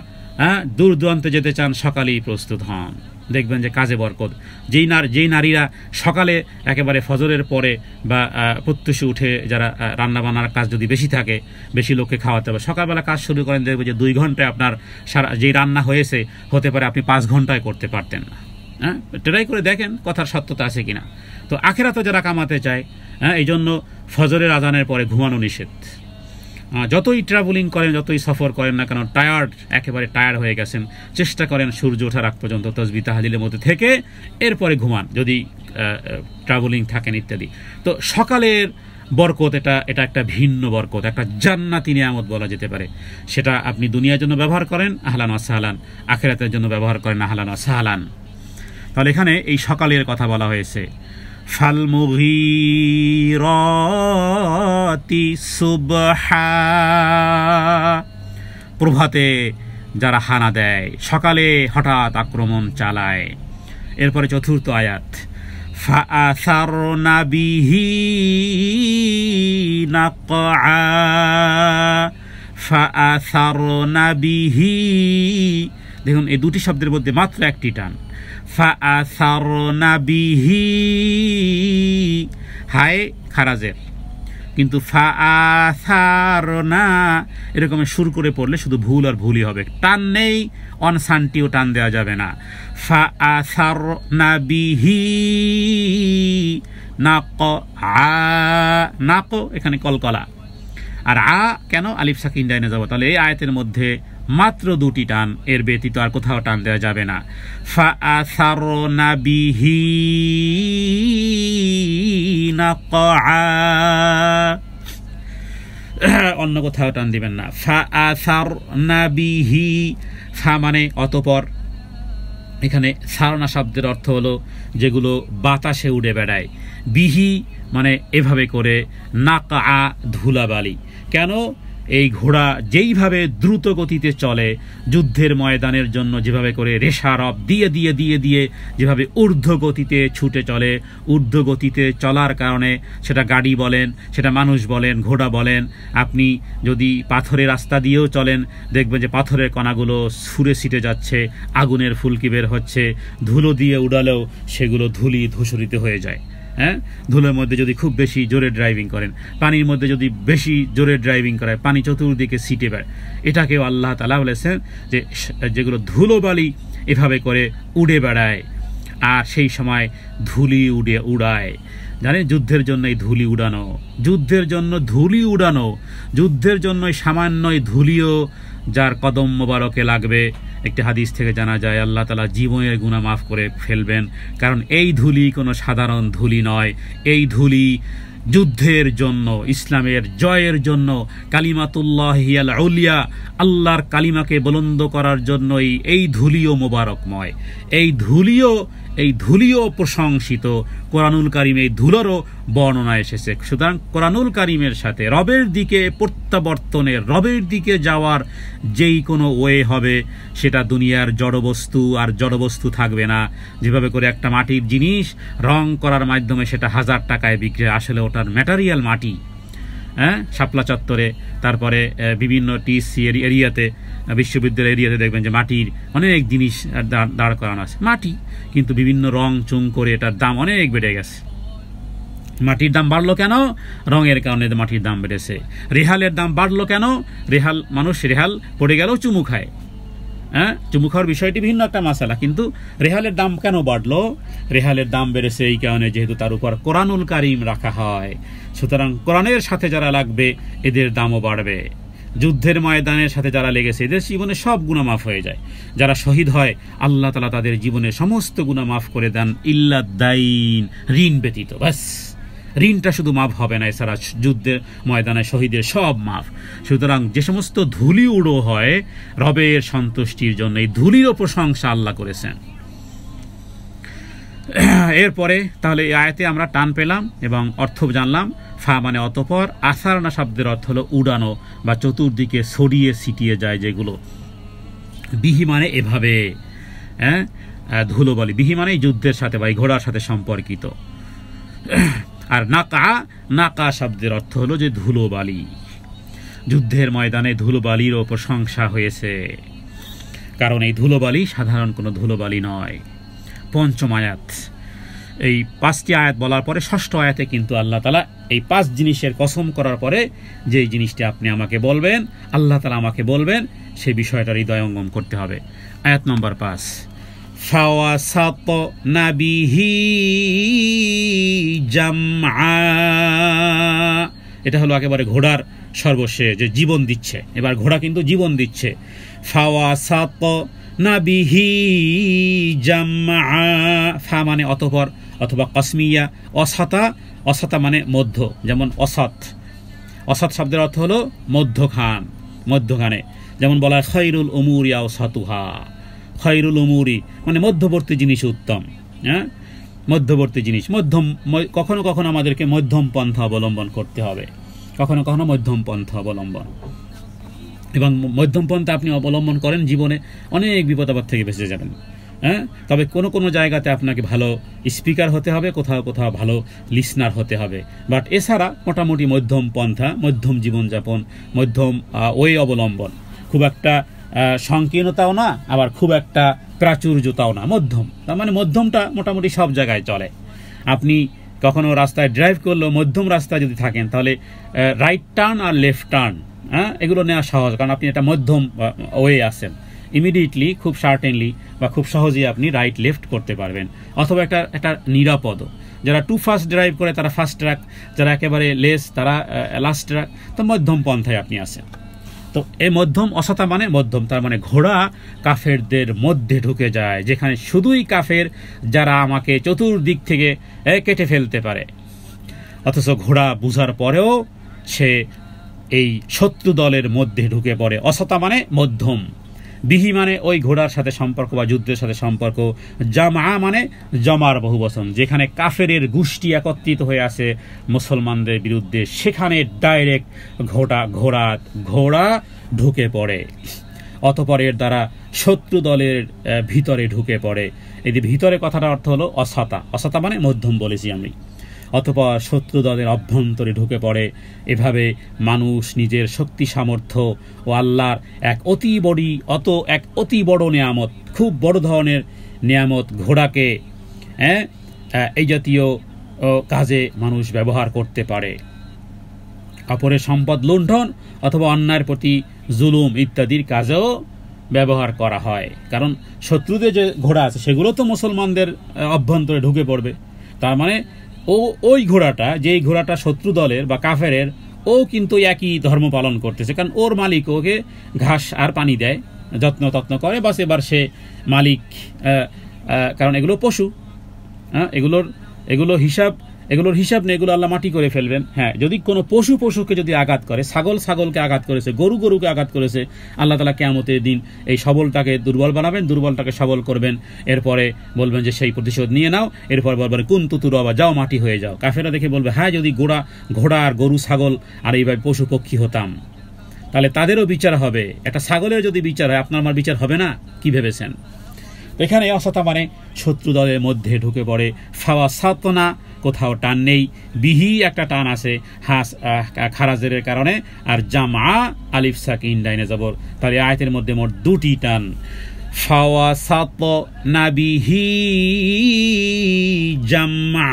দূর দূরান্তে যেতে চান সকালেই প্রস্তুত হন, দেখবেন যে কাজে বরকত। যেই নারীরা সকালে একেবারে ফজরের পরে বা প্রত্যুষে উঠে যারা রান্নাবান্নার কাজ যদি বেশি থাকে, বেশি লোককে খাওয়াতে হবে, সকালবেলা কাজ শুরু করেন, দেখবেন যে 2 ঘন্টায় আপনার সারা যেই রান্না হয়েছে হতে পারে আপনি 5 ঘন্টায় করতে পারতেন না। হ্যাঁ, ট্রাই করে দেখেন কথার সত্যতা আছে কিনা। তো আখেরাতে যারা কামাতে চায়, এই জন্য ফজরের আজানের পরে ঘুমানো নিষেধ। যতই ট্রাভেলিং করেন, যতই সফর করেন না কেন, একেবারে টায়ার্ড হয়ে গেছেন, চেষ্টা করেন সূর্য ওঠার আগ পর্যন্ত তাসবিহ তাহলিলের মধ্যে থেকে এরপরে ঘুমান, যদি ট্রাভেলিং থাকেন ইত্যাদি। তো সকালের বরকত এটা একটা ভিন্ন বরকত, একটা জান্নাতি নিয়ামত বলা যেতে পারে। সেটা আপনি দুনিয়ার জন্য ব্যবহার করেন, আহলান ওয়া সাহলান, আখিরাতের জন্য ব্যবহার করেন, আহলান ওয়া সাহলান। তাহলে এখানে এই সকালের কথা বলা হয়েছে। ফালমুগীরাতি সুবহা, প্রভাতে যারা হানা দেয়, সকালে হঠাৎ আক্রমণ চালায়। এরপরে 4র্থ আয়াত, ফাআসারনা বিহি নাকআ, ফাআসারনা বিহি। দেখুন এই দুটি শব্দের মধ্যে মাত্র একটি টান, ফাআসারনা বিহি, হায় খারাজের, কিন্তু ফাআসারনা এরকম সুর করে পড়লে শুধু ভুল আর ভুলই হবে, টান নেই, অনসানটিও টান দেওয়া যাবে না। ফাআসারনা বিহি নাকআ, নাকো এখানে কলকলা, আর কেন আলিফ সাকিন ডাইনে যাব। তাহলে এই আয়াতের মধ্যে মাত্র 2টি টান, এর ব্যতীত আর কোথাও টান দেওয়া যাবে না। ফাআসারনা বিহি নাকআ, অন্য কোথাও টান দিবেন না। ফাআসারনা বিহি, ফা মানে অতঃপর। এখানে সারনা শব্দের অর্থ হলো যেগুলো বাতাসে উড়ে বেড়ায়, বিহি মানে এভাবে করে, নাকআ ধুলাবালি। কেন? এই ঘোড়া যেইভাবে দ্রুত গতিতে চলে, যুদ্ধের ময়দানের জন্য যেভাবে করে রেশারব দিয়ে দিয়ে দিয়ে দিয়ে যেভাবে ঊর্ধ্ব গতিতে ছুটে চলে, ঊর্ধ্ব গতিতে চলার কারণে সেটা গাড়ি বলেন, সেটা মানুষ বলেন, ঘোড়া বলেন, আপনি যদি পাথরের রাস্তা দিয়েও চলেন দেখবেন যে পাথরের কণাগুলো ছুঁড়ে ছিটে যাচ্ছে, আগুনের ফুলকি বের হচ্ছে, ধুলো দিয়ে উড়ালেও সেগুলো ধুলি ধূসরিত হয়ে যায়। হ্যাঁ, ধুলোর মধ্যে যদি খুব বেশি জোরে ড্রাইভিং করেন, পানির মধ্যে যদি বেশি জোরে ড্রাইভিং করায়, পানি চতুর্দিকে ছিটে বেড়ায়। এটাকেও আল্লাহ তাআলা বলেছেন যে যেগুলো ধুলোবালি এভাবে করে উড়ে বেড়ায়, আর সেই সময় ধুলি উড়ায়। জানেন যুদ্ধের জন্য এই ধুলি উড়ানো, যুদ্ধের জন্য ধুলি উড়ানো, যুদ্ধের জন্য সামান্য ধুলিও যার কদম মোবারকে লাগবে, একটি হাদিস থেকে জানা যায় আল্লাহ তাআলা জীবনের গুনাহ মাফ করে ফেলবেন। কারণ এই ধুলি কোনো সাধারণ ধুলি নয়, এই ধুলি যুদ্ধের জন্য, ইসলামের জয়ের জন্য, কালিমাতুল্লাহিল উলিয়া, আল্লাহর কালিমাকে বুলন্দ করার জন্যই এই ধুলিও মোবারকময়, এই ধুলিও প্রশংসিত। কোরআনুল কারিমে এই ধুলোরও বর্ণনা এসেছে। সুতরাং কোরআনুল কারিমের সাথে রবের দিকে প্রত্যাবর্তনের, রবের দিকে যাওয়ার যেই কোনো ওয়ে হবে, সেটা দুনিয়ার জড়বস্তু আর জড়বস্তু থাকবে না। যেভাবে করে একটা মাটির জিনিস রং করার মাধ্যমে সেটা 1000 টাকায় বিক্রি, আসলে ওটার ম্যাটেরিয়াল মাটি। হ্যাঁ, শাপলা চত্বরে, তারপরে বিভিন্ন টিসি এরিয়াতে, বিশ্ববিদ্যালয় এরিয়াতে দেখবেন যে মাটির অনেক জিনিস দাঁড় করানো আছে, মাটি, কিন্তু বিভিন্ন রং চুং করে এটার দাম অনেক বেড়ে গেছে। মাটির দাম বাড়লো কেন? রঙের কারণে মাটির দাম বেড়েছে। রেহালের দাম বাড়লো কেন? মানুষ রেহাল পড়ে গেলেও চুমু খায়। হ্যাঁ, চুমু খাওয়ার বিষয়টি ভিন্ন একটা মাসালা, কিন্তু রেহালের দাম কেন বাড়লো? রেহালের দাম বেড়েছে এই কারণে যেহেতু তার উপর কোরআনুল কারিম রাখা হয়। সুতরাং কোরআনের সাথে যারা লাগবে এদের দামও বাড়বে। যুদ্ধের ময়দানের সাথে যারা লেগেছে এদের জীবনে সব গুনাহ মাফ হয়ে যায়। যারা শহীদ হয় আল্লাহ তাআলা তাদের জীবনে সমস্ত গুনাহ মাফ করে দেন, ইল্লা দাইন, ঋণ ব্যতীত। বাস ঋণটা শুধু মাফ হবে না, এছাড়া যুদ্ধের ময়দানে শহীদের সব মাফ। সুতরাং যে সমস্ত ধুলি উড়ো হয় রবের সন্তুষ্টির জন্য, এই ধুলিরও প্রশংসা আল্লাহ করেছেন। এরপরে তাহলে এই আয়াতে আমরা টান পেলাম এবং অর্থ জানলাম। ফা মানে অতঃপর, আসারনা শব্দের অর্থ হলো উড়ানো বা চতুর্দিকে ছড়িয়ে ছিটিয়ে যায় যেগুলো। বিহি মানে এভাবে, ধুলোবালি। বিহি মানে যুদ্ধের সাথে বা এই ঘোড়ার সাথে সম্পর্কিত। আর নাকা, নাকা শব্দের অর্থ হলো যে ধুলোবালি। যুদ্ধের ময়দানে ধুলোবালিরও প্রশংসা হয়েছে, কারণ এই ধুলোবালি সাধারণ কোনো ধুলোবালি নয়। পঞ্চম আয়াত, এই 5টি আয়াত বলার পরে ষষ্ঠ আয়াতে কিন্তু আল্লাহ তাআলা এই 5 জিনিসের কসম করার পরে যে জিনিসটি আপনি আমাকে বলবেন, আল্লাহ তাআলা আমাকে বলবেন, সেই বিষয়টা হৃদয়ঙ্গম করতে হবে। আয়াত নম্বর 5, ফাওয়াসাতনা বিহি জামআ। এটা হলো একেবারে ঘোড়ার সর্বশেষ যে জীবন দিচ্ছে। এবার ঘোড়া কিন্তু জীবন দিচ্ছে। ফাওয়াসাতনা বিহি জামআ, ফা মানে অতঃপর অথবা কসমিয়া। অসাতা, অসাতা মানে মধ্য, যেমন অসৎ। অসৎ শব্দের অর্থ হলো মধ্যখান, মধ্যখানে। যেমন বলা হয় খৈরুল উমুরি আওসাতুহা, খৈরুল উমুরি মানে মধ্যবর্তী জিনিস উত্তম। হ্যাঁ, মধ্যবর্তী জিনিস, মধ্যম। কখনো কখনো আমাদেরকে মধ্যম পন্থা অবলম্বন করতে হবে, কখনো কখনো মধ্যম পন্থা অবলম্বন। এবং মধ্যম পন্থা আপনি অবলম্বন করেন, জীবনে অনেক বিপদ আপদ থেকে বেঁচে যাবেন। হ্যাঁ, তবে কোনো কোনো জায়গাতে আপনাকে ভালো স্পিকার হতে হবে, কোথাও কোথাও ভালো লিসনার হতে হবে। বাট এছাড়া মোটামুটি মধ্যম পন্থা, মধ্যম জীবনযাপন, মধ্যম ওয়ে অবলম্বন। খুব একটা সংকীর্ণতাও না, আবার খুব একটা প্রাচুর্যতাও না, মধ্যম। তার মানে মধ্যমটা মোটামুটি সব জায়গায় চলে। আপনি কখনো রাস্তায় ড্রাইভ করলেও মধ্যম রাস্তায় যদি থাকেন তাহলে রাইট টার্ন আর লেফট টার্ন, এগুলো নেওয়া সহজ, কারণ আপনি একটা মধ্যম ওয়ে আছেন। ইমিডিয়েটলি, খুব সার্টেনলি বা খুব সহজেই আপনি রাইট লেফট করতে পারবেন। অথবা একটা নিরাপদ। যারা টু ফাস্ট ড্রাইভ করে তারা ফাস্ট ট্র্যাক, যারা একেবারে লেস তারা লাস্ট ট্র্যাক। তো মধ্যম পন্থায় আপনি আছেন। তো এই মধ্যম, অসতা মানে মধ্যম। তার মানে ঘোড়া কাফেরদের মধ্যে ঢুকে যায়, যেখানে শুধুই কাফের, যারা আমাকে চতুর্দিক থেকে কেটে ফেলতে পারে। অথচ ঘোড়া বুঝার পরেও সে এই শত্রু দলের মধ্যে ঢুকে পড়ে। অসতা মানে মধ্যম। বিহি মানে ওই ঘোড়ার সাথে সম্পর্ক বা যুদ্ধের সাথে সম্পর্ক। জামা মানে জমার বহুবচন, যেখানে কাফেরের গোষ্ঠী একত্রিত হয়ে আছে মুসলমানদের বিরুদ্ধে, সেখানে ডাইরেক্ট ঘোড়া ঢুকে পড়ে। অতঃপর এর দ্বারা শত্রু দলের ভিতরে ঢুকে পড়ে। এই যে ভিতরে কথাটা অর্থ হলো অসতা। অসতা মানে মধ্যম বলেছি আমি। অথবা শত্রু দলের অভ্যন্তরে ঢুকে পড়ে। এভাবে মানুষ নিজের শক্তি সামর্থ্য ও আল্লাহর এক অতি বড় নেয়ামত, খুব বড় ধরনের নেয়ামত ঘোড়াকে এই জাতীয় কাজে মানুষ ব্যবহার করতে পারে। অপরের সম্পদ লুণ্ঠন অথবা অন্যায়ের প্রতি জুলুম ইত্যাদির কাজেও ব্যবহার করা হয়। কারণ শত্রুদের যে ঘোড়া আছে সেগুলো তো মুসলমানদের অভ্যন্তরে ঢুকে পড়বে। তার মানে ওই ঘোড়াটা, যেই ঘোড়াটা শত্রু দলের বা কাফেরের, ও কিন্তু একই ধর্ম পালন করতেছে। কারণ ওর মালিক ওকে ঘাস আর পানি দেয়, যত্ন করে, বাস এবার সে মালিক। কারণ এগুলো পশু, এগুলোর হিসাব নেই, এগুলো আল্লাহ মাটি করে ফেলবেন। হ্যাঁ, যদি কোনো পশুকে যদি আঘাত করে, ছাগলকে আঘাত করেছে, গরুকে আঘাত করেছে, আল্লাহ তাআলা কিয়ামতের দিন এই সবলটাকে দুর্বল বানাবেন, দুর্বলটাকে সবল করবেন। এরপরে বলবেন যে সেই প্রতিশোধ নিয়ে নাও। এরপর বলবেন কুনতু তুরাবা, যাও মাটি হয়ে যাও। কাফেররা দেখে বলবে হ্যাঁ, যদি ঘোড়া আর গরু ছাগল আর এইভাবে পশু পক্ষী হতাম তাহলে তাদেরও বিচার হবে। একটা ছাগলের যদি বিচার হয়, আপনার আমার বিচার হবে না? কি ভেবেছেন? এখানে অসতা মানে শত্রু দলের মধ্যে ঢুকে পড়ে। ফাওয়াসাতনা, কোথাও টান নেই। বিহি একটা টান আছে খারাজের কারণে। আর জামা আলিফ সাকিন ডাইনে জবর। তাহলে আয়াতের মধ্যে মোট 2টি টান। ফাওয়াসাতনা বিহি জামআ,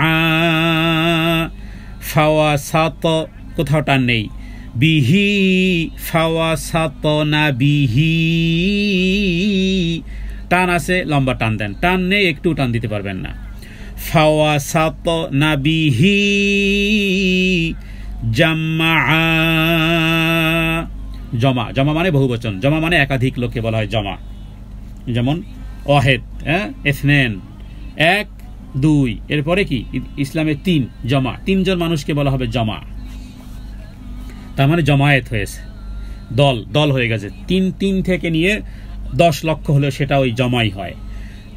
ফাওয়াসাত কোথাও টান নেই। বিহি, ফাওয়াসাতনা বিহি টান আছে, লম্বা টান দেন। টান নেই, একটু টান দিতে পারবেন না। ফাওয়াসাতনা বিহি জামআ, জমা, জমা মানে বহুবচন, জমা মানে একাধিক লোককে বলা হয় জমা। যেমন ওয়াহেদ, ইসনাইন, এক, দুই, এরপরে কি ইসলামে তিন, জমা, তিনজন মানুষকে বলা হবে জমা। তার মানে জমায়েত হয়েছে, দল, দল হয়ে গেছে। তিন থেকে নিয়ে 10 লক্ষ হলেও সেটা ওই জমাই হয়।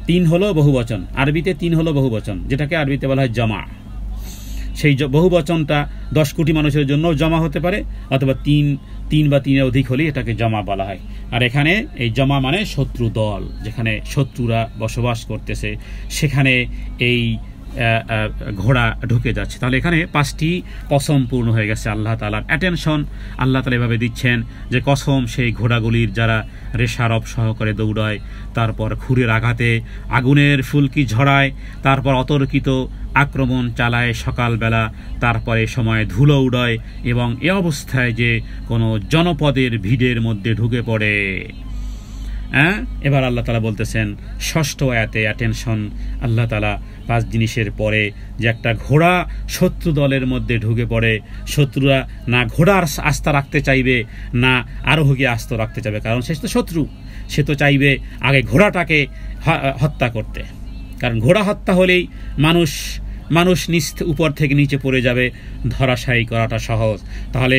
3 হলো বহুবচন, আরবিতে 3 হলো বহুবচন, যেটাকে আরবিতে বলা হয় জমা। সেই বহুবচনটা 10 কোটি মানুষের জন্য জমা হতে পারে, অথবা 3 বা 3-এর অধিক হলে এটাকে জমা বলা হয়। আর এখানে এই জমা মানে শত্রু দল, যেখানে শত্রুরা বসবাস করতেছে, সেখানে এই ঘোড়া ঢুকে যাচ্ছে। তাহলে এখানে 5টি কসম পূর্ণ হয়ে গেছে। আল্লাহ তাআলার অ্যাটেনশন আল্লাহ তাআলা এভাবে দিচ্ছেন যে কসম সেই ঘোড়াগুলির যারা রেশারব সহকারে দৌড়ায়, তারপর খুরের আঘাতে আগুনের ফুলকি ঝরায়, তারপর অতর্কিত আক্রমণ চালায় সকালবেলা, তারপরে সময় ধুলো উড়ায়, এবং এ অবস্থায় যে কোনো জনপদের ভিড়ের মধ্যে ঢুকে পড়ে। এবার আল্লাহ তাআলা বলতেছেন 6ষ্ঠ আয়াতে অ্যাটেনশন আল্লাহ তাআলা 5 জিনিসের পরে, যে একটা ঘোড়া শত্রু দলের মধ্যে ঢুকে পড়ে, শত্রুরা না ঘোড়ার আস্থা রাখতে চাইবে, না আরোহীকে আস্থা রাখতে চাইবে, কারণ সে তো শত্রু, সে তো চাইবে আগে ঘোড়াটাকে হত্যা করতে। কারণ ঘোড়া হত্যা হলেই মানুষ উপর থেকে নিচে পড়ে যাবে, ধরাশায়ী করাটা সহজ। তাহলে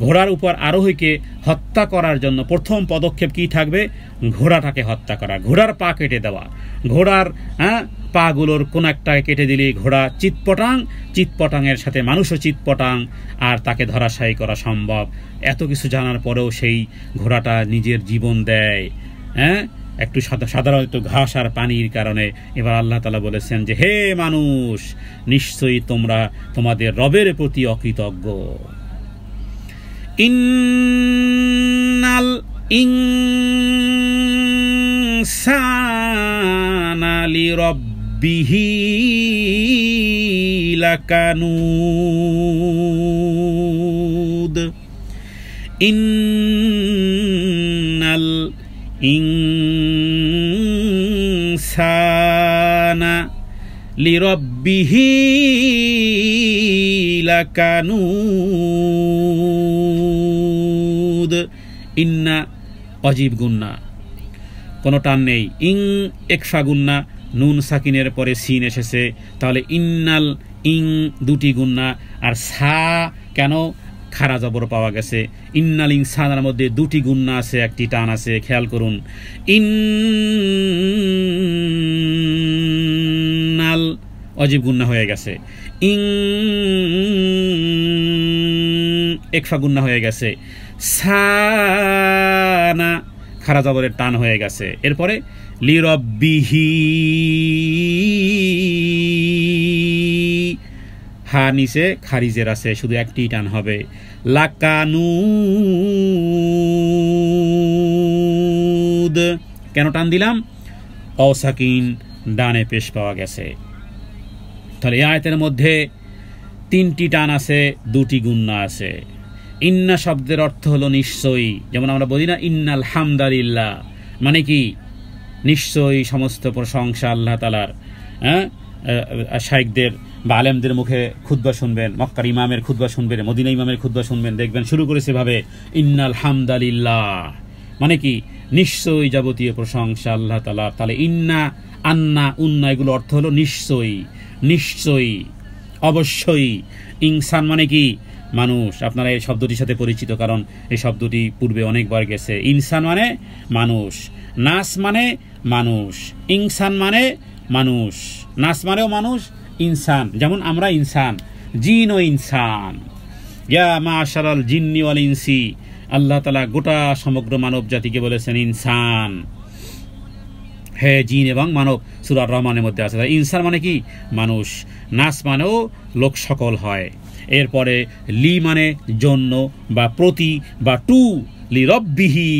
ঘোড়ার উপর আরোহীকে হত্যা করার জন্য প্রথম পদক্ষেপ কি থাকবে? ঘোড়াটাকে হত্যা করা, ঘোড়ার পা কেটে দেওয়া। ঘোড়ার পাগুলোর কোন একটা কেটে দিলে ঘোড়া চিৎপটাংয়ের সাথে মানুষও চিৎপটাং, আর তাকে ধরাশায়ী করা সম্ভব। এত কিছু জানার পরেও সেই ঘোড়াটা নিজের জীবন দেয়, একটু সাধারণত ঘাস আর পানির কারণে। এবার আল্লাহ তাআলা বলেছেন যে হে মানুষ, নিশ্চয়ই তোমরা তোমাদের রবের প্রতি অকৃতজ্ঞ। ইন্নাল ইনসানা লিরাব্বিহি লাকানুদ। ইন্নাল ইনসানা লিরাব্বিহি লাকানুদ। ইন্না অজীব গুন্না, কোনো টান নেই। একফা গুন্না, নুন সাকিনের পরে সিন এসেছে, তাহলে ইন্নাল 2টি গুন্না। আর সা কেন? খারা জবর পাওয়া গেছে। ইন্নাল ইনসানের মধ্যে 2টি গুন্না আছে, একটি টান আছে, খেয়াল করুন। ইন্নাল অজীব গুন্না হয়ে গেছে, একফা গুন্না হয়ে গেছে, সানা খারা জবরের টান হয়ে গেছে। এরপরে লিরাব্বিহি, হা নিচে খারিজের আছে, শুধু একটি টান হবে। লাকানুদ কেন টান দিলাম? অসাকিন ডানে পেশ পাওয়া গেছে। তাহলে এই আয়াতের মধ্যে 3টি টান আছে, 2টি গুন্না আছে। ইন্না শব্দের অর্থ হলো নিশ্চয়ই, যেমন আমরা বলি না ইন্নাল হামদালিল্লাহ, মানে কি নিশ্চয়ই সমস্ত প্রশংসা আল্লাহ তাআলার। শাইখদের বা আলেমদের মুখে খুতবা শুনবেন, মক্কার ইমামের খুতবা শুনবেন, মদিনা ইমামের খুতবা শুনবেন, দেখবেন শুরু করেছে ভাবে ইন্নাল হামদালিল্লাহ, মানে কি নিশ্চয়ই যাবতীয় প্রশংসা আল্লাহ তাআলার। তাহলে ইন্না, আন্না, উন্না এগুলো অর্থ হলো নিশ্চয়ই, নিশ্চয়ই, অবশ্যই। ইনসান মানে কি? মানুষ। আপনারা এই শব্দটির সাথে পরিচিত, কারণ এই শব্দটি পূর্বে অনেকবার গেছে। ইনসান মানে মানুষ, নাস মানে মানুষ, ইনসান মানে মানুষ, নাস মানেও মানুষ, ইনসান যেমন আমরা ইনসান, জিন ও ইনসান। ইয়া মাশারাল জিন্নি ওয়াল ইনসি, আল্লাহ তাআলা গোটা সমগ্র মানব জাতিকে বলেছেন ইনসান, হে জিন এবং মানব, সূরা রহমানের মধ্যে আছে। ইনসান মানে কি? মানুষ। নাস মানেও লোক সকল হয়। এরপরে লি মানে জন্য বা প্রতি বা টু, লি রব্বিহি,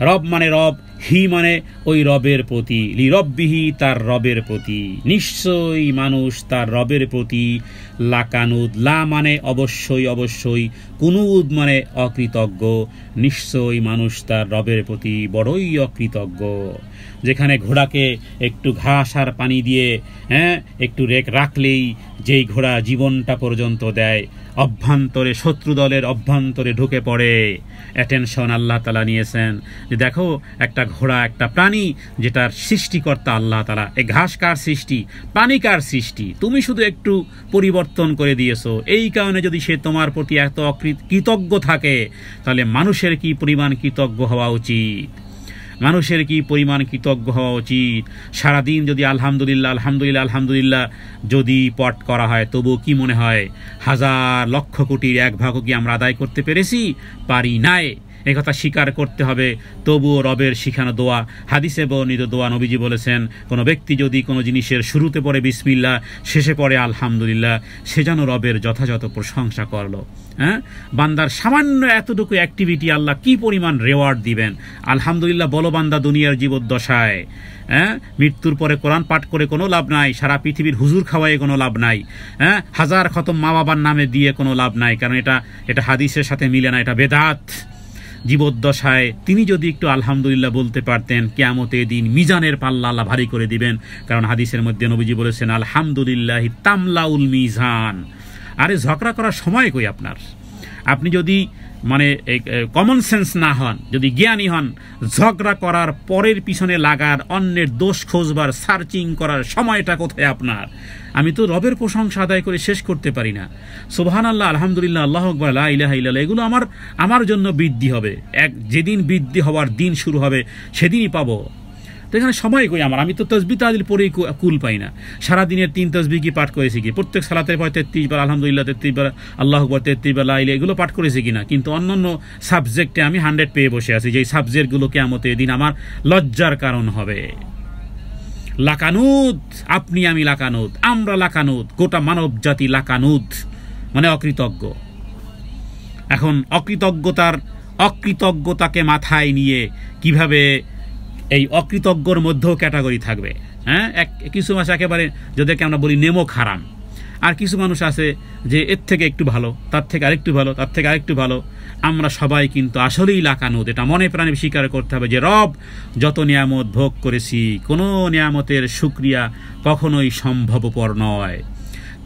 রব মানে রব, হি মানে ওই রবের প্রতি, লি রব্বিহি তার রবের প্রতি, নিশ্চয়ই মানুষ তার রবের প্রতি। লাকানুদ, লা মানে অবশ্যই অবশ্যই, কুনুদ মানে অকৃতজ্ঞ, নিশ্চয়ই মানুষ তার রবের প্রতি বড়ই অকৃতজ্ঞ। যেখানে ঘোড়াকে একটু ঘাস আর পানি দিয়ে একটু রাখলেই যেই ঘোড়া জীবনটা পর্যন্ত দেয়, অভ্যন্তরে, শত্রু দলের অভ্যন্তরে ঢুকে পড়ে। অ্যাটেনশন আল্লাহ তাআলা নিয়েছেন যে দেখো একটা ঘোড়া, একটা প্রাণী যেটার সৃষ্টিকর্তা আল্লাহ তাআলা। এই ঘাস কার সৃষ্টি? পানি কার সৃষ্টি? তুমি শুধু একটু পরিবর্তন করে দিয়েছো। এই কারণে যদি সে তোমার প্রতি এত কৃতজ্ঞ থাকে, তাহলে মানুষের কি পরিমাণ কৃতজ্ঞ হওয়া উচিত? মানুষের কি পরিমাণ কৃতজ্ঞ হওয়া উচিত? সারাদিন যদি আলহামদুলিল্লাহ আলহামদুলিল্লাহ আলহামদুলিল্লাহ যদি পাঠ করা হয়, তবু কি মনে হয় হাজার লক্ষ কোটির এক ভাগও কি আমরা আদায় করতে পেরেছি? পারি নাই। একথা স্বীকার করতে হবে। তবুও রবের শিখানো দোয়া, হাদিসে বর্ণিত দোয়া, নবীজি বলেছেন কোনো ব্যক্তি যদি কোনো জিনিসের শুরুতে পড়ে বিসমিল্লাহ, শেষে পড়ে আলহামদুলিল্লাহ, সে যেন রবের যথাযথ প্রশংসা করলো। হ্যাঁ, বান্দার সামান্য এতটুকু অ্যাক্টিভিটি আল্লাহ কি পরিমাণ রেওয়ার্ড দিবেন। আলহামদুলিল্লাহ বলো বান্দা দুনিয়ার জীবদ্দশায়। হ্যাঁ, মৃত্যুর পরে কোরআন পাঠ করে কোনো লাভ নাই, সারা পৃথিবীর হুজুর খাওয়ায় কোনো লাভ নাই, হ্যাঁ, হাজার খতম মা বাবার নামে দিয়ে কোনো লাভ নাই, কারণ এটা হাদিসের সাথে মিলে না, এটা বেদাত। জীবদ্দশায় তিনি যদি একটু আলহামদুলিল্লাহ বলতে পারতেন, কিয়ামতের দিন মিজানের পাল্লা আল্লাহ ভারী করে দিবেন। কারণ হাদিসের মধ্যে নবীজি বলেছেন আলহামদুলিল্লাহ তামলাউল মিজান। আরে ঝগড়া করার সময় কই আপনার? আপনি যদি কমন সেন্স না হন, যদি জ্ঞানী হন, ঝগড়া করার পরের পিছনে লাগার, অন্যের দোষ খোঁজবার, সার্চিং করার সময়টা কোথায় আপনার? আমি তো রবের প্রশংসা আদায় করে শেষ করতে পারি না। সুবহানাল্লাহ, আলহামদুলিল্লাহ, আল্লাহু আকবার, লা ইলাহা ইল্লাল্লাহ, এগুলো আমার জন্য বৃদ্ধি হবে। যেদিন বৃদ্ধি হওয়ার দিন শুরু হবে সেদিনই পাবো। তো এখানে সময় কই আমার? আমি তো তসবিহ তাহলিল পড়েই কুল পাই না। সারাদিনের 3 তসবিহ কি পাঠ করেছি কি? প্রত্যেক সালাতের পর 33 বার আলহামদুলিল্লাহ, 33 বার আল্লাহু আকবার, 33 বার লা ইলাহা, এগুলো পাঠ করেছি কিনা? কিন্তু অন্যান্য সাবজেক্টে আমি 100 পেয়ে বসে আছি, যেই সাবজেক্টগুলো কিয়ামতের দিন আমার লজ্জার কারণ হবে। লাকানুত, আপনি আমি লাকানুত, আমরা লাকানুত, গোটা মানব জাতি লাকানুত, মানে অকৃতজ্ঞ। এখন অকৃতজ্ঞতাকে মাথায় নিয়ে কিভাবে এই অকৃতজ্ঞর মধ্যেও ক্যাটাগরি থাকবে। হ্যাঁ, কিছু মানুষ একেবারে যাদেরকে আমরা বলি নেমক হারাম, আর কিছু মানুষ আছে যে এর থেকে একটু ভালো, তার থেকে আরেকটু ভালো, তার থেকে আরেকটু ভালো। আমরা সবাই কিন্তু আসলেই লাকানুত। এটা মনে প্রাণে স্বীকার করতে হবে যে রব যত নিয়ামত ভোগ করেছি, কোনো নিয়ামতের শুকরিয়া কখনোই সম্ভবপর নয়।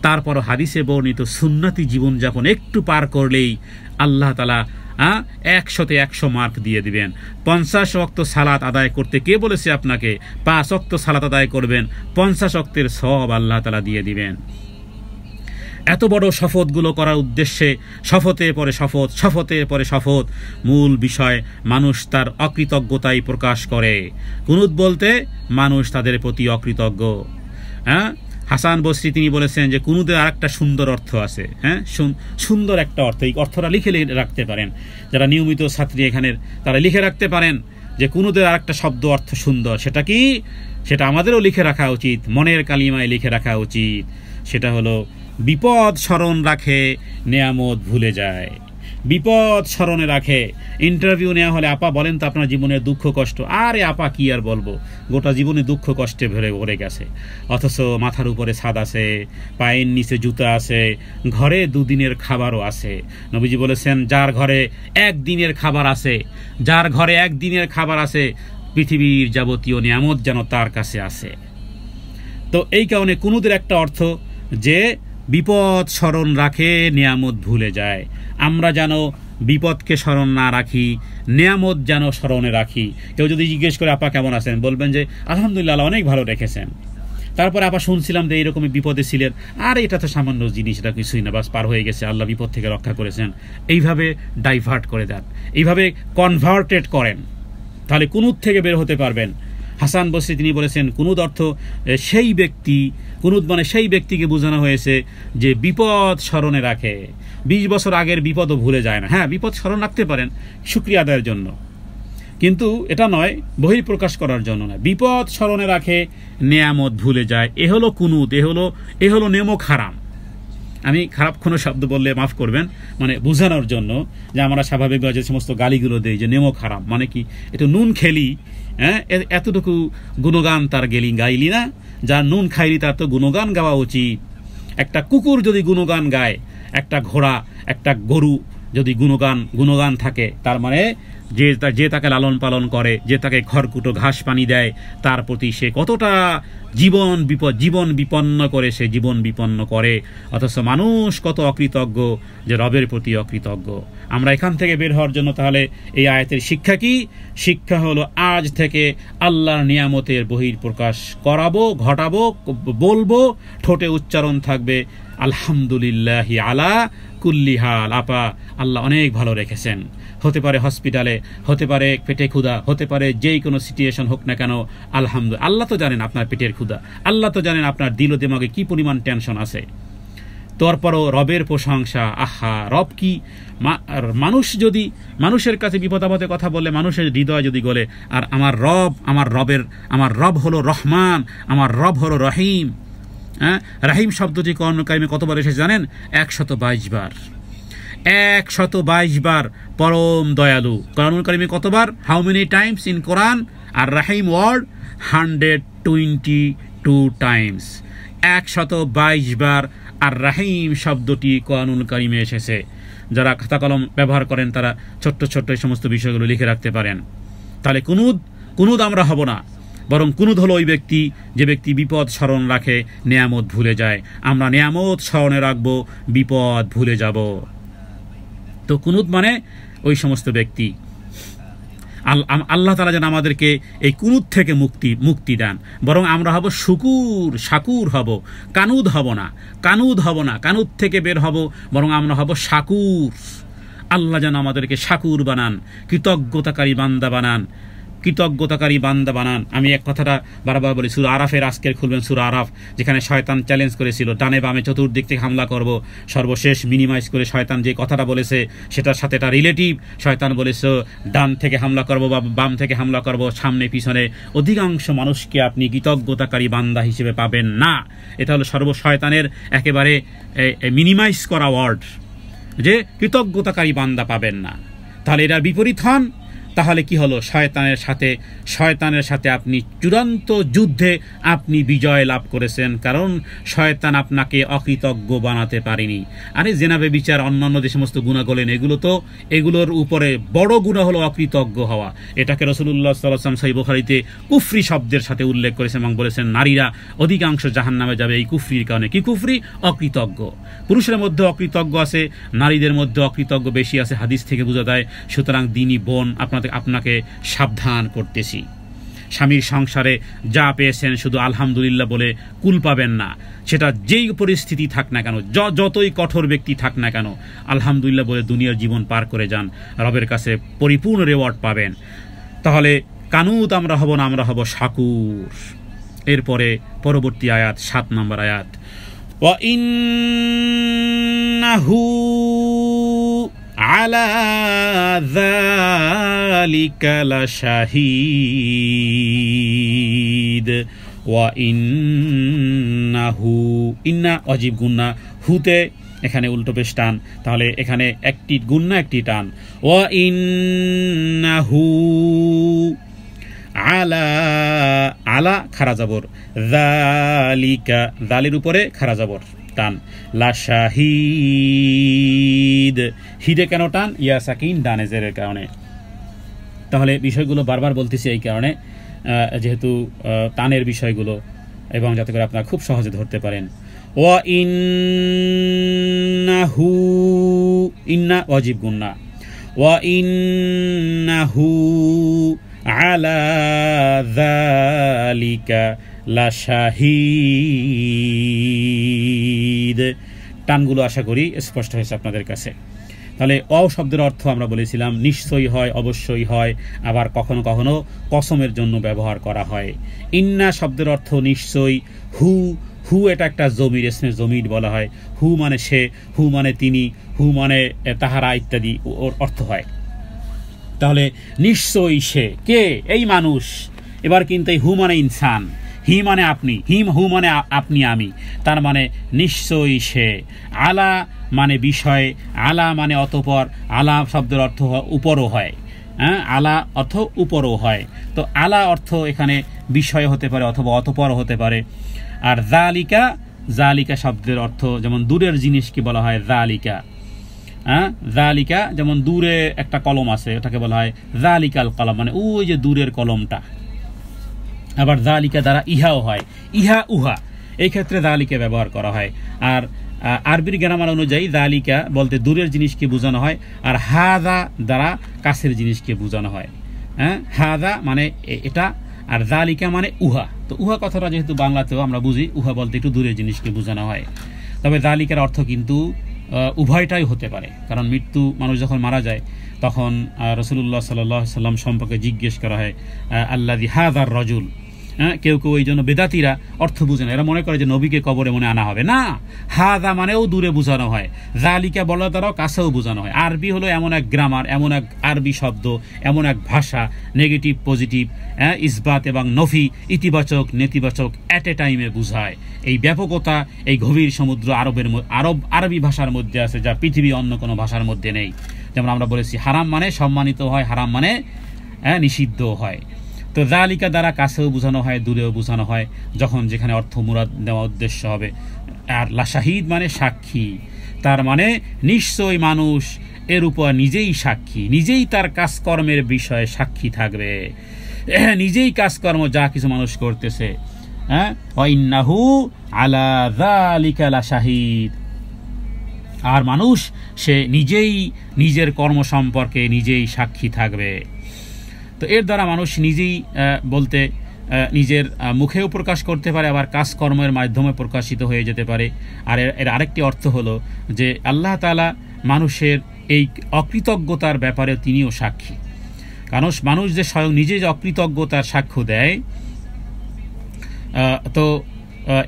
তারপর হাদিসে বর্ণিত সুন্নতি জীবনযাপন একটু পার করলেই আল্লাহ তাআলা 100-তে 100 মার্ক দিয়ে দিবেন। 50 ওয়াক্ত সালাত আদায় করতে কে বলেছে আপনাকে? 5 ওয়াক্ত সালাত আদায় করবেন, 50 ওয়াক্তের সওয়াব আল্লাহ তাআলা দিয়ে দিবেন। এত বড় শপথগুলো করার উদ্দেশ্যে শপথের পরে শপথ, শপথের পরে শপথ, মূল বিষয় মানুষ তার অকৃতজ্ঞতাই প্রকাশ করে। কুনুত বলতে মানুষ তাদের প্রতি অকৃতজ্ঞ। হ্যাঁ, হাসান বসরি তিনি বলেছেন যে কুনুতের আরেকটা সুন্দর অর্থ আছে। হ্যাঁ, সুন্দর একটা অর্থ, এই অর্থটা লিখে রাখতে পারেন যারা নিয়মিত ছাত্রী এখানের, তারা লিখে রাখতে পারেন যে কুনুতের আরেকটা শব্দ অর্থ সুন্দর। সেটা কি? সেটা আমাদেরও লিখে রাখা উচিত, মনের কালিমায় লিখে রাখা উচিত। সেটা হলো বিপদ স্মরণ রাখে, নেয়ামত ভুলে যায়। বিপদ স্মরণে রাখে। ইন্টারভিউ নেওয়া হলে আপা বলেন তো আপনার জীবনের দুঃখ কষ্ট। আরে আপা কি আর বলবো, গোটা জীবনে দুঃখ কষ্টে ভরে গেছে। অথচ মাথার উপরে ছাদ আছে, পায়ের নিচে জুতা আছে, ঘরে 2 দিনের খাবারও আছে। নবীজি বলেছেন যার ঘরে 1 দিনের খাবার আছে, যার ঘরে 1 দিনের খাবার আছে, পৃথিবীর যাবতীয় নিয়ামত যেন তার কাছে আছে। তো এই কারণে কুনুদের একটা অর্থ যে বিপদ স্মরণ রাখে, নিয়ামত ভুলে যায়। আমরা যেন বিপদকে স্মরণ না রাখি, নিয়ামত যেন স্মরণে রাখি। কেউ যদি জিজ্ঞেস করে আপা কেমন আছেন, বলবেন যে আলহামদুলিল্লাহ, অনেক ভালো রেখেছেন। তারপরে আপা শুনছিলাম যে এইরকমই বিপদে ছিলেন। আর এটা তো সামান্য জিনিস, এটা কিছুই না, বাস পার হয়ে গেছে, আল্লাহ বিপদ থেকে রক্ষা করেছেন। এইভাবে ডাইভার্ট করে দেন, এইভাবে কনভার্টেড করেন, তাহলে কুনুত থেকে বের হতে পারবেন। হাসান বসরি তিনি বলেছেন কুনুত অর্থ সেই ব্যক্তি, কুনুত মানে সেই ব্যক্তিকে বোঝানো হয়েছে যে বিপদ স্মরণে রাখে, 20 বছর আগের বিপদও ভুলে যায় না। হ্যাঁ, বিপদ স্মরণ রাখতে পারেন শুকরিয়া আদায়ের জন্য, কিন্তু এটা নয় বহিঃপ্রকাশ করার জন্য না। বিপদ স্মরণে রাখে, নেয়ামত ভুলে যায়, এ হলো কুনুত, এ হলো নেমক হারাম। আমি খারাপ কোনো শব্দ বললে মাফ করবেন, মানে বোঝানোর জন্য যে আমরা স্বাভাবিকভাবে যে সমস্ত গালিগুলো দেই যে নেমক হারাম মানে কি, একটু নুন খেলি, হ্যাঁ, এতটুকু গুণগান তার গাইলি না, যার নুন খাইলি তার তো গুণগান গাওয়া উচিত। একটা কুকুর যদি গুণগান গায়, একটা ঘোড়া, একটা গরু যদি গুণগান থাকে, তার মানে যে তাকে লালন পালন করে, যে তাকে খড়কুটো ঘাস পানি দেয়, তার প্রতি সে কতটা জীবন বিপন্ন করে, সে জীবন বিপন্ন করে। অথচ মানুষ কত অকৃতজ্ঞ, যে রবের প্রতি অকৃতজ্ঞ। আমরা এখান থেকে বের হওয়ার জন্য তাহলে এই আয়াতের শিক্ষা কি? শিক্ষা হলো আজ থেকে আল্লাহর নিয়ামতের বহিঃপ্রকাশ ঘটাবো, বলবো, ঠোঁটে উচ্চারণ থাকবে আলহামদুলিল্লাহি আলা কুল্লি হাল। আল্লাহ অনেক ভালো রেখেছেন। হতে পারে হসপিটালে, হতে পারে পেটে ক্ষুধা, হতে পারে যেই কোনো সিচুয়েশন হোক না কেন, আলহামদুলিল্লাহ। আল্লাহ তো জানেন আপনার পেটের ক্ষুধা, আল্লাহ তো জানেন আপনার দিল দিমাগে কি পরিমাণ টেনশন আছে। তারপরও রবের প্রশংসা, রব কি! মানুষের কাছে বিপদ আপদে কথা বললে মানুষের হৃদয় যদি গলে, আর আমার রব হলো রহমান, আমার রব হলো রহিম। রাহিম শব্দটি কোরআন কারিমে কতবার এসেছে জানেন? 122 বার। 122 বার পরম দয়ালু। কোরআন কারিমে কতবার? How many times in Quran? আর রাহিম ওয়ার্ড 122 টাইমস। 122 বার আর রাহিম শব্দটি কোরআনুল কারিমে এসেছে। যারা খাতা কলম ব্যবহার করেন তারা ছোট্ট ছোট্ট এই সমস্ত বিষয়গুলো লিখে রাখতে পারেন। তাহলে কুনুদ আমরা হব না, বরং কুনুদ হলো ওই ব্যক্তি যে ব্যক্তি বিপদ স্মরণ রাখে, নেয়ামত ভুলে যায়। আমরা নেয়ামত স্মরণে রাখবো, বিপদ ভুলে যাব। তো কুনুদ মানে ওই সমস্ত ব্যক্তি। আল্লাহ তাআলা যেন আমাদেরকে এই কুনুদ থেকে মুক্তি দেন, বরং আমরা হব শাকুর হব, কানুদ হব না। কানুদ থেকে বের হব, বরং আমরা হব শাকুর। আল্লাহ যেন আমাদেরকে শাকুর বানান, কৃতজ্ঞতাকারী বান্দা বানান। আমি এক কথাটা বারবার বলি, সূরা আরাফের আজকের খুলবেন সূরা আরাফ, যেখানে শয়তান চ্যালেঞ্জ করেছিল ডানে বামে চতুর্দিক থেকে হামলা করব। সর্বশেষ মিনিমাইজ করে শয়তান যে কথাটা বলেছে সেটার সাথে এটা রিলেটিভ। শয়তান বলেছে ডান থেকে হামলা করব বা বাম থেকে হামলা করব, সামনে পিছনে অধিকাংশ মানুষকে আপনি কৃতজ্ঞতাকারী বান্দা হিসেবে পাবেন না। এটা হলো সর্বশয়তানের একেবারে মিনিমাইজ করা ওয়ার্ড, যে কৃতজ্ঞতাকারী বান্দা পাবেন না। তাহলে এটার বিপরীত হন, তাহলে কি হলো? শয়তানের সাথে আপনি চূড়ান্ত যুদ্ধে আপনি বিজয় লাভ করেছেন, কারণ শয়তান আপনাকে অকৃতজ্ঞ বানাতে পারেনি। আরে জেনাবে বিচার, অন্যান্য যে সমস্ত গুনাহ বলেন, এগুলোর উপরে বড় গুনাহ হলো অকৃতজ্ঞ হওয়া। এটাকে রাসূলুল্লাহ সাল্লাল্লাহু আলাইহি ওয়াসাল্লাম সহিহ বুখারীতে কুফরি শব্দের সাথে উল্লেখ করেছেন এবং বলেছেন নারীরা অধিকাংশ জাহান্নামে যাবে এই কুফরির কারণে। কি কুফরি? অকৃতজ্ঞ। পুরুষের মধ্যে অকৃতজ্ঞ আছে, নারীদের মধ্যে অকৃতজ্ঞ বেশি আছে, হাদিস থেকে বোঝা যায়। সুতরাং দিনী বোন, আপনাকে সাবধান করতেছি, স্বামীর সংসারে যা পেয়েছেন শুধু আলহামদুলিল্লাহ বলে কুল পাবেন না। সেটা যেই পরিস্থিতি থাক না কেন, যতই কঠোর ব্যক্তি থাক না কেন, আলহামদুলিল্লাহ বলে দুনিয়ার জীবন পার করে যান, রবের কাছে পরিপূর্ণ রিওয়ার্ড পাবেন। তাহলে কানুত আমরা হব না, আমরা হব শাকুর। এরপরে পরবর্তী আয়াত, 7 নম্বর আয়াত, ওয়া ইন্নাহু আলা যালিকা লাশাহিদ। ওয়া ইন্নাহু, ইন্না অজীব গুন্না, হুতে এখানে উল্টো পেশ টান, তাহলে এখানে একটি গুন্না একটি টান। ওয়া ইন্নাহু আলা খারা জবর, যালিকা দালের উপরে খারা জবর টান, লাশাহিদ, হিদে কেন টান? ইয়া সাকিন ডানেজের কারণে। তাহলে বিষয়গুলো বারবার বলতেছি এই কারণে, যেহেতু টানের বিষয়গুলো, এবং যাতে করে আপনারা খুব সহজে ধরতে পারেন। ওয়া ইন্নাহু, ইন্না ওয়াজিব গুন্না, ওয়া ইন্নাহু আলা যালিকা লাশাহিদ। টানগুলো আশা করি স্পষ্ট হয়েছে আপনাদের কাছে। তাহলে শব্দের অর্থ আমরা বলেছিলাম নিশ্চয়ই হয়, অবশ্যই হয়, আবার কখনো কখনো কসমের জন্য ব্যবহার করা হয়। ইন্না শব্দের অর্থ নিশ্চয়ই, হু এটা একটা জমির, ইসমে জমির বলা হয়। হু মানে সে, হু মানে তিনি, হু মানে তাহারা ইত্যাদি ওর অর্থ হয়। তাহলে নিশ্চয়ই সে কে? এই মানুষ। এবার কিন্তু এই হু মানে ইনসান, হি মানে আপনি, হু মানে আপনি আমি, তার মানে নিশ্চয়ই সে। আলা মানে বিষয়, আলা মানে অতঃপর, আলা শব্দের অর্থ উপরও হয়, আলা অর্থ উপরও হয়। তো আলা অর্থ এখানে বিষয় হতে পারে অথবা অতঃপর হতে পারে। আর জালিকা শব্দের অর্থ যেমন দূরের জিনিসকে বলা হয় জালিকা। হ্যাঁ, যালিকা যেমন দূরে একটা কলম আছে, ওটাকে বলা হয় যালিকাল কলম, মানে ওই যে দূরের কলমটা। আবার যালিকা দ্বারা ইহাও হয়, ইহা উহা, এই ক্ষেত্রে যালিকা ব্যবহার করা হয়। আর আরবির গ্রামার অনুযায়ী যালিকা বলতে দূরের জিনিসকে বোঝানো হয়, আর হাদা দ্বারা কাছের জিনিসকে বোঝানো হয়। হ্যাঁ, হাদা মানে এটা, আর যালিকা মানে উহা। তো উহা কথাটা যেহেতু বাংলাতেও আমরা বুঝি, উহা বলতে একটু দূরের জিনিসকে বোঝানো হয়। তবে যালিকার অর্থ কিন্তু উভয়টাই হতে পারে, কারণ মৃত্যু, মানুষ যখন মারা যায় তখন রাসূলুল্লাহ সাল্লাল্লাহু আলাইহি ওয়াসাল্লাম সম্পর্কে জিজ্ঞেস করা হয় আল্লাযী হাযার রাজুল। হ্যাঁ, কেউ কেউ এই জন্য বেদাতিরা অর্থ বুঝে না, এরা মনে করে যে নবীকে কবরে মনে আনা হবে না। হাদা মানেও দূরে বোঝানো হয়, যালিকা বলার দ্বারাও কাছেও বোঝানো হয়। আরবি হলো এমন এক গ্রামার, এমন এক আরবি শব্দ, এমন এক ভাষা, নেগেটিভ পজিটিভ, ইসবাত এবং নফি, ইতিবাচক নেতিবাচক অ্যাট এ টাইমে বোঝায়। এই ব্যাপকতা এই গভীর সমুদ্র আরবি ভাষার মধ্যে আছে, যা পৃথিবী অন্য কোনো ভাষার মধ্যে নেই। যেমন আমরা বলেছি হারাম মানে সম্মানিত হয়, হারাম মানে নিষিদ্ধ হয়। তো যালিকা দ্বারা কাছেও বোঝানো হয়, দূরেও বোঝানো হয়, যখন যেখানে অর্থ মুরাদ দেওয়া উদ্দেশ্য হবে। আর লা শাহিদ মানে সাক্ষী, তার মানে নিশ্চয়ই মানুষ এর উপর নিজেই সাক্ষী, নিজেই তার কাজকর্মের বিষয়ে সাক্ষী থাকবে, নিজেই কাজকর্ম যা কিছু মানুষ করতেছে। হ্যাঁ, ওয়া ইন্নাহু আলা যালিকা লা শাহিদ, আর মানুষ সে নিজেই নিজের কর্ম সম্পর্কে নিজেই সাক্ষী থাকবে। তো এর দ্বারা মানুষ নিজেই বলতে নিজের মুখেও প্রকাশ করতে পারে, আবার কাজকর্মের মাধ্যমে প্রকাশিত হয়ে যেতে পারে। আর এর আরেকটি অর্থ হলো যে আল্লাহ তাআলা মানুষের এই অকৃতজ্ঞতার ব্যাপারে তিনিও সাক্ষী। কারণ মানুষ যে স্বয়ং নিজে যে অকৃতজ্ঞতার সাক্ষ্য দেয়, তো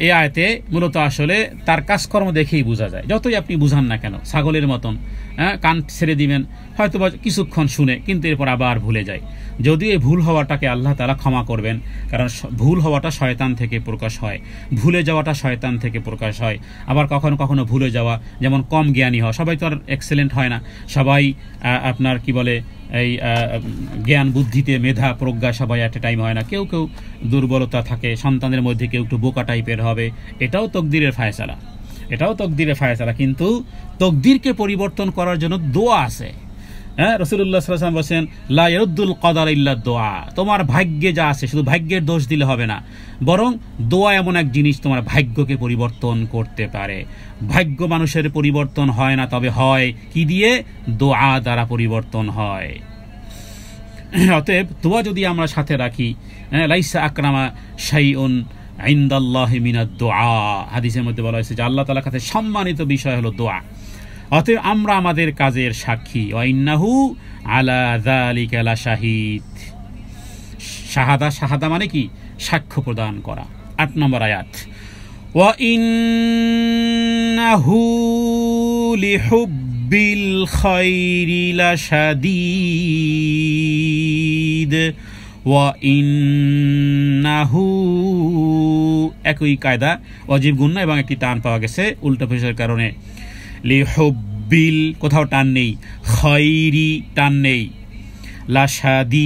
এই আয়াতে মূলত আসলে তার কাজকর্ম দেখেই বোঝা যায়। যতই আপনি বুঝান না কেন, ছাগলের মতন কান ছেড়ে দিবেন, হয়তো বা কিছুক্ষণ শুনে, কিন্তু এরপর আবার ভুলে যায়। যদিও এই ভুল হওয়াটাকে আল্লাহ তাআলা ক্ষমা করবেন, কারণ ভুল হওয়াটা শয়তান থেকে প্রকাশ হয়, ভুলে যাওয়াটা শয়তান থেকে প্রকাশ হয়। আবার কখনো কখনো ভুলে যাওয়া, যেমন কম জ্ঞানী হওয়া, সবাই তো আর এক্সেলেন্ট হয় না, সবাই আপনার কি বলে এই জ্ঞান বুদ্ধিতে মেধা প্রজ্ঞা সবাই অ্যাট এ টাইম হয় না, কেউ কেউ দুর্বলতা থাকে, সন্তানের মধ্যে কেউ একটু বোকা টাইপের হবে, এটাও তকদিরের ফায়সালা, এটাও তকদিরের ফায়সালা। কিন্তু তকদিরকে পরিবর্তন করার জন্য দোয়া আছে। হ্যাঁ, রাসূলুল্লাহ সাল্লাল্লাহু আলাইহি ওয়াসাল্লাম বলেন লা ইয়ারুদ্দুল কদার ইল্লা দোয়া, তোমার ভাগ্যে যা আছে শুধু ভাগ্যের দোষ দিলে হবে না, বরং দোয়া এমন এক জিনিস তোমার ভাগ্যকে পরিবর্তন করতে পারে। ভাগ্য মানুষের পরিবর্তন হয় না, তবে হয় কি দিয়ে? দোয়া দ্বারা পরিবর্তন হয়। অতএব দোয়া যদি আমরা সাথে রাখি, লাইসা আকরামা শাইউন ইনদাল্লাহি মিনাদ দোয়া, হাদিসের মধ্যে বলা হয়েছে যে আল্লাহ তাআলার কাছে সম্মানিত বিষয় হলো দোয়া। অতএব আমরা আমাদের কাজের সাক্ষী। ওয়া ইন্নাহু আলা যালিকা লা শাহিদ, শাহাদা, শাহাদা মানে কি? সাক্ষ্য প্রদান করা। ৮ নম্বর আয়াত, ওয়া ইন্নাহু লিহুব্বিল খায়রি লা শাদীদ, ওয়া ইন্নাহু, একই কায়দা, ওয়াজিব গুন্না এবং একটি টান পাওয়া গেছে উল্টা পেশের কারণে। লিহুব্বিল, কোথাও টান নেই, খায়রি টান নেই, লা শাদীদ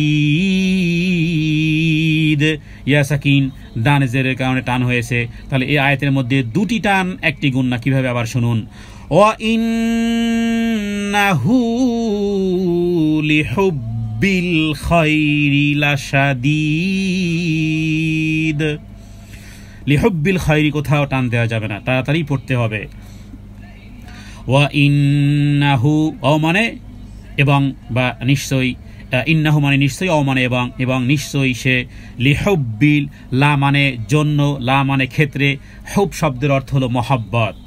ইয়া সাকিন দান জেরের কারণে টান হয়েছে। তাহলে এই আয়াতের মধ্যে দুটি টান একটি গুন্না, কিভাবে আবার শুনুন, ওয়া ইন্নাহু লিহুব্বিল খায়রি লা শাদীদ। লিহুব্বিল খায়রি কোথাও টান দেওয়া যাবে না, তাড়াতাড়ি পড়তে হবে। ওয়া ইন্নাহু, ও মানে এবং বা নিশ্চয়ই, ইন্নাহু মানে নিশ্চয়ই, ও মানে এবং, এবং নিশ্চয়ই সে, লিহুব্বিল, লা মানে জন্য, লা মানে ক্ষেত্রে, হুব শব্দের অর্থ হলো মহব্বত।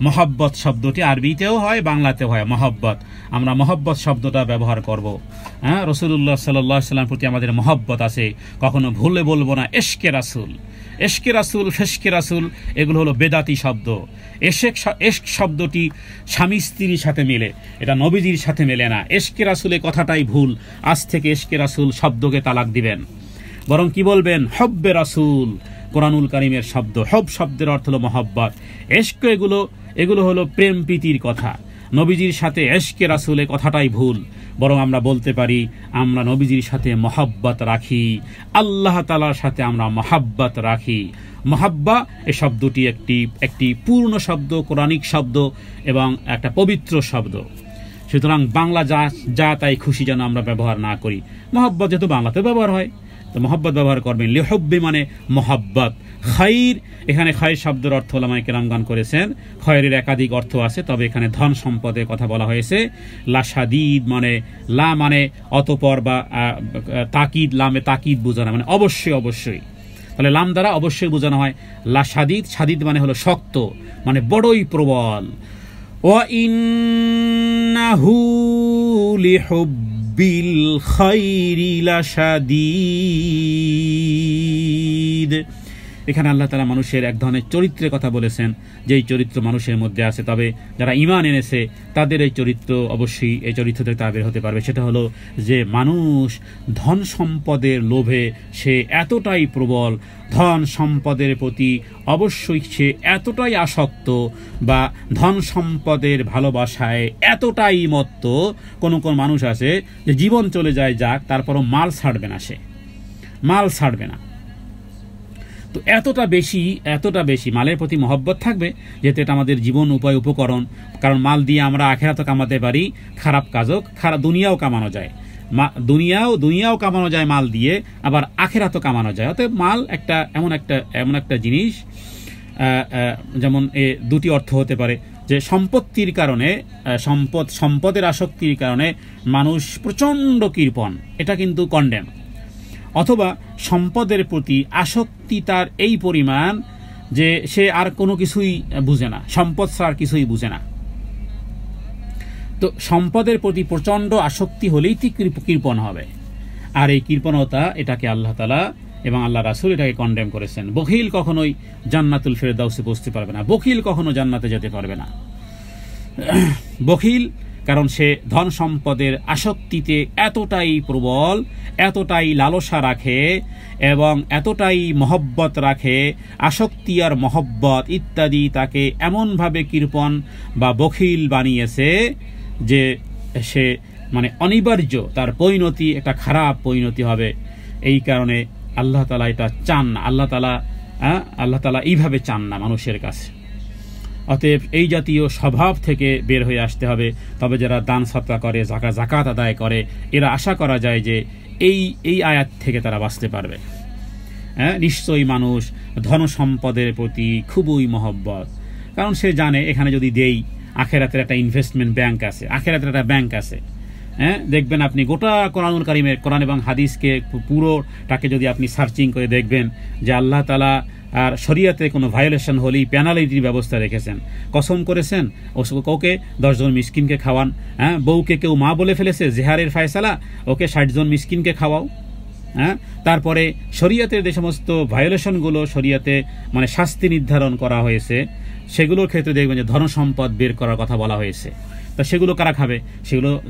মহব্বত শব্দটি আরবিতেও হয়, বাংলাতেও হয় মহব্বত। আমরা মহব্বত শব্দটা ব্যবহার করব। হ্যাঁ, রাসূলুল্লাহ সাল্লাল্লাহু আলাইহি ওয়াসাল্লামের প্রতি আমাদের মহব্বত আছে, কখনো ভুলে বলবো না এশকে রাসূল। এশকে রাসূল, ফেশকে রাসূল এগুলো হলো বেদাতি শব্দ। এশক শব্দটি স্বামী স্ত্রীর সাথে মেলে, এটা নবীজির সাথে মেলে না। এশকে রাসূলের কথাটাই ভুল, আজ থেকে এশকে রাসূল শব্দকে তালাক দিবেন, বরং কি বলবেন? হব্বে রাসূল, কোরআনুল কারীমের শব্দ। হব শব্দের অর্থ হলো মহব্বত। এশক এগুলো হলো প্রেম প্রীতির কথা। নবীজির সাথে এশকে রাসূলের কথাটাই ভুল, বরং আমরা বলতে পারি আমরা নবীজির সাথে মহব্বত রাখি, আল্লাহ তাআলার সাথে আমরা মহব্বত রাখি। মহাব্বা এই শব্দটি একটি পূর্ণ শব্দ, কোরআনিক শব্দ এবং একটা পবিত্র শব্দ। সুতরাং বাংলা যা তাই খুশি যেন আমরা ব্যবহার না করি। মহব্বত যেহেতু বাংলাতে ব্যবহার হয়, তো মহব্বত ব্যবহার করবেন। লিহুব্বি মানে মহব্বত। খাইর, এখানে খাইর শব্দের অর্থ ওলামায়ে কেরামগণ করেছেন, খয়রের একাধিক অর্থ আছে, তবে এখানে ধন সম্পদের কথা বলা হয়েছে। লা শাদীদ মানে লা মানে অতঃপর বা তাকিদ, লামে তাকিদ বোঝানো মানে অবশ্যই অবশ্যই, তাহলে লাম দ্বারা অবশ্যই বোঝানো হয়। লা শাদীদ, শাদীদ মানে হলো শক্ত, মানে বড়ই প্রবল। ওয়া ইন্নাহু লিহুব্বিল খাইরি লাশাদীদ। এখানে আল্লাহ তাআলা মানুষের এক ধরনের চরিত্রের কথা বলেছেন, যেই চরিত্র মানুষের মধ্যে আছে, তবে যারা ঈমান এনেছে তাদের এই চরিত্র অবশ্যই, এই চরিত্র থেকে তারা বের হতে পারবে। সেটা হলো যে মানুষ ধন সম্পদের লোভে সে এতটাই প্রবল, ধন সম্পদের প্রতি অবশ্যই সে এতটাই আসক্ত, বা ধন সম্পদের ভালোবাসায় এতটাই মত্ত। কোনো কোন মানুষ আছে যে জীবন চলে যায় যাক, তারপরও মাল ছাড়বে না, সে মাল ছাড়বে না। তো এতটা বেশি মালের প্রতি মহব্বত থাকবে, যেহেতু এটা আমাদের জীবন উপায় উপকরণ। কারণ মাল দিয়ে আমরা আখেরাতও কামাতে পারি, খারাপ কাজও দুনিয়াও কামানো যায়, দুনিয়াও কামানো যায় মাল দিয়ে, আবার আখেরাতও কামানো যায়। অতএব মাল একটা এমন একটা জিনিস, যেমন দুটি অর্থ হতে পারে, যে সম্পত্তির কারণে সম্পদের আসক্তির কারণে মানুষ প্রচণ্ড কৃপণ, এটা কিন্তু কন্ডেম। অথবা সম্পদের প্রতি আসক্তি তার এই পরিমাণ যে সে আর কোনো কিছুই বুঝে না, সম্পদ ছাড়া কিছুই বুঝে না। তো সম্পদের প্রতি প্রচণ্ড আসক্তি হলেই কৃপণ হবে, আর এই কৃপণতা এটাকে আল্লাহ তাআলা এবং আল্লাহ রাসূল এটাকে কন্ডেম করেছেন। বখিল কখনোই জান্নাতুল ফেরদাউসে পৌঁছতে পারবে না, বখিল কখনো জান্নাতে যেতে পারবে না। বখিল কারণ সে ধন সম্পদের আসক্তিতে এতটাই প্রবল, এতটাই লালসা রাখে এবং এতটাই মহব্বত রাখে, আসক্তি আর মহব্বত ইত্যাদি তাকে এমনভাবে কৃপণ বা বখিল বানিয়েছে যে সে মানে অনিবার্য তার পরিণতি একটা খারাপ পরিণতি হবে। এই কারণে আল্লাহ তাআলা এটা চান না, আল্লাহ তাআলা এইভাবে চান না মানুষের কাছে। অতএব এই জাতীয় স্বভাব থেকে বের হয়ে আসতে হবে। তবে যারা দান সদকা করে, যাকাত আদায় করে, এরা আশা করা যায় যে এই আয়াত থেকে তারা বাঁচতে পারবে। নিশ্চয়ই মানুষ ধন সম্পদের প্রতি খুবই মহব্বত, কারণ সে জানে এখানে যদি দেই আখেরাতের একটা ইনভেস্টমেন্ট ব্যাংক আছে, আখেরাতের একটা ব্যাংক আছে। দেখবেন আপনি গোটা কোরআনুল কারীমের, কোরআন এবং হাদিসকে পুরোটাকে যদি আপনি সার্চিং করে দেখবেন যে আল্লাহ তাআলা আর শরীয়তে কোনো ভায়োলেশন হলেই পেনাল্টির ব্যবস্থা রেখেছেন। কসম করেছেন ওকে 10 জন মিসকিনকে খাওয়ান, বউকে কেউ মা বলে ফেলেছে, জেহারের ফায়সালা, ওকে 60 জন মিসকিনকে খাওয়াও। তারপরে শরীয়তের যে সমস্ত ভায়োলেশনগুলো শরীয়তে মানে শাস্তি নির্ধারণ করা হয়েছে, সেগুলোর ক্ষেত্রে দেখবেন যে ধন সম্পদ বের করার কথা বলা হয়েছে। তা সেগুলো কারা খাবে?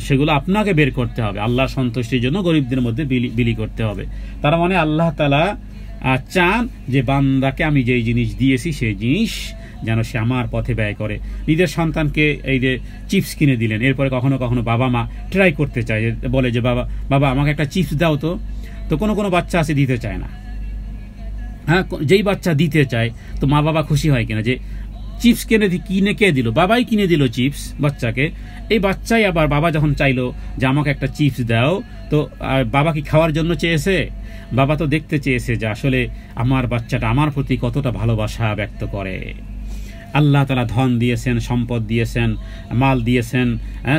সেগুলো আপনাকে বের করতে হবে, আল্লাহর সন্তুষ্টির জন্য গরিবদের মধ্যে বিলি করতে হবে। তার মানে আল্লাহ তাআলা চান যে বান্দাকে আমি যেই জিনিস দিয়েছি সেই জিনিস যেন সে আমার পথে ব্যয় করে। নিজের সন্তানকে এই যে চিপস কিনে দিলেন, এরপরে কখনো কখনো বাবা মা ট্রাই করতে চায়, বলে যে বাবা আমাকে একটা চিপস দাও। তো কোনো বাচ্চা আছে দিতে চায় না। যেই বাচ্চা দিতে চায় তো মা বাবা খুশি হয় কিনা যে চিপস কিনে কে দিল, বাবাই কিনে দিল চিপস বাচ্চাকে। এই বাচ্চাই আবার বাবা যখন চাইলো যে আমাকে একটা চিপস দাও, তো বাবা কি খাওয়ার জন্য চেয়েছে? বাবা তো দেখতে চেয়েছে যে আসলে আমার বাচ্চাটা আমার প্রতি কতটা ভালোবাসা ব্যক্ত করে। আল্লাহ তাআলা ধন দিয়েছেন, সম্পদ দিয়েছেন, মাল দিয়েছেন,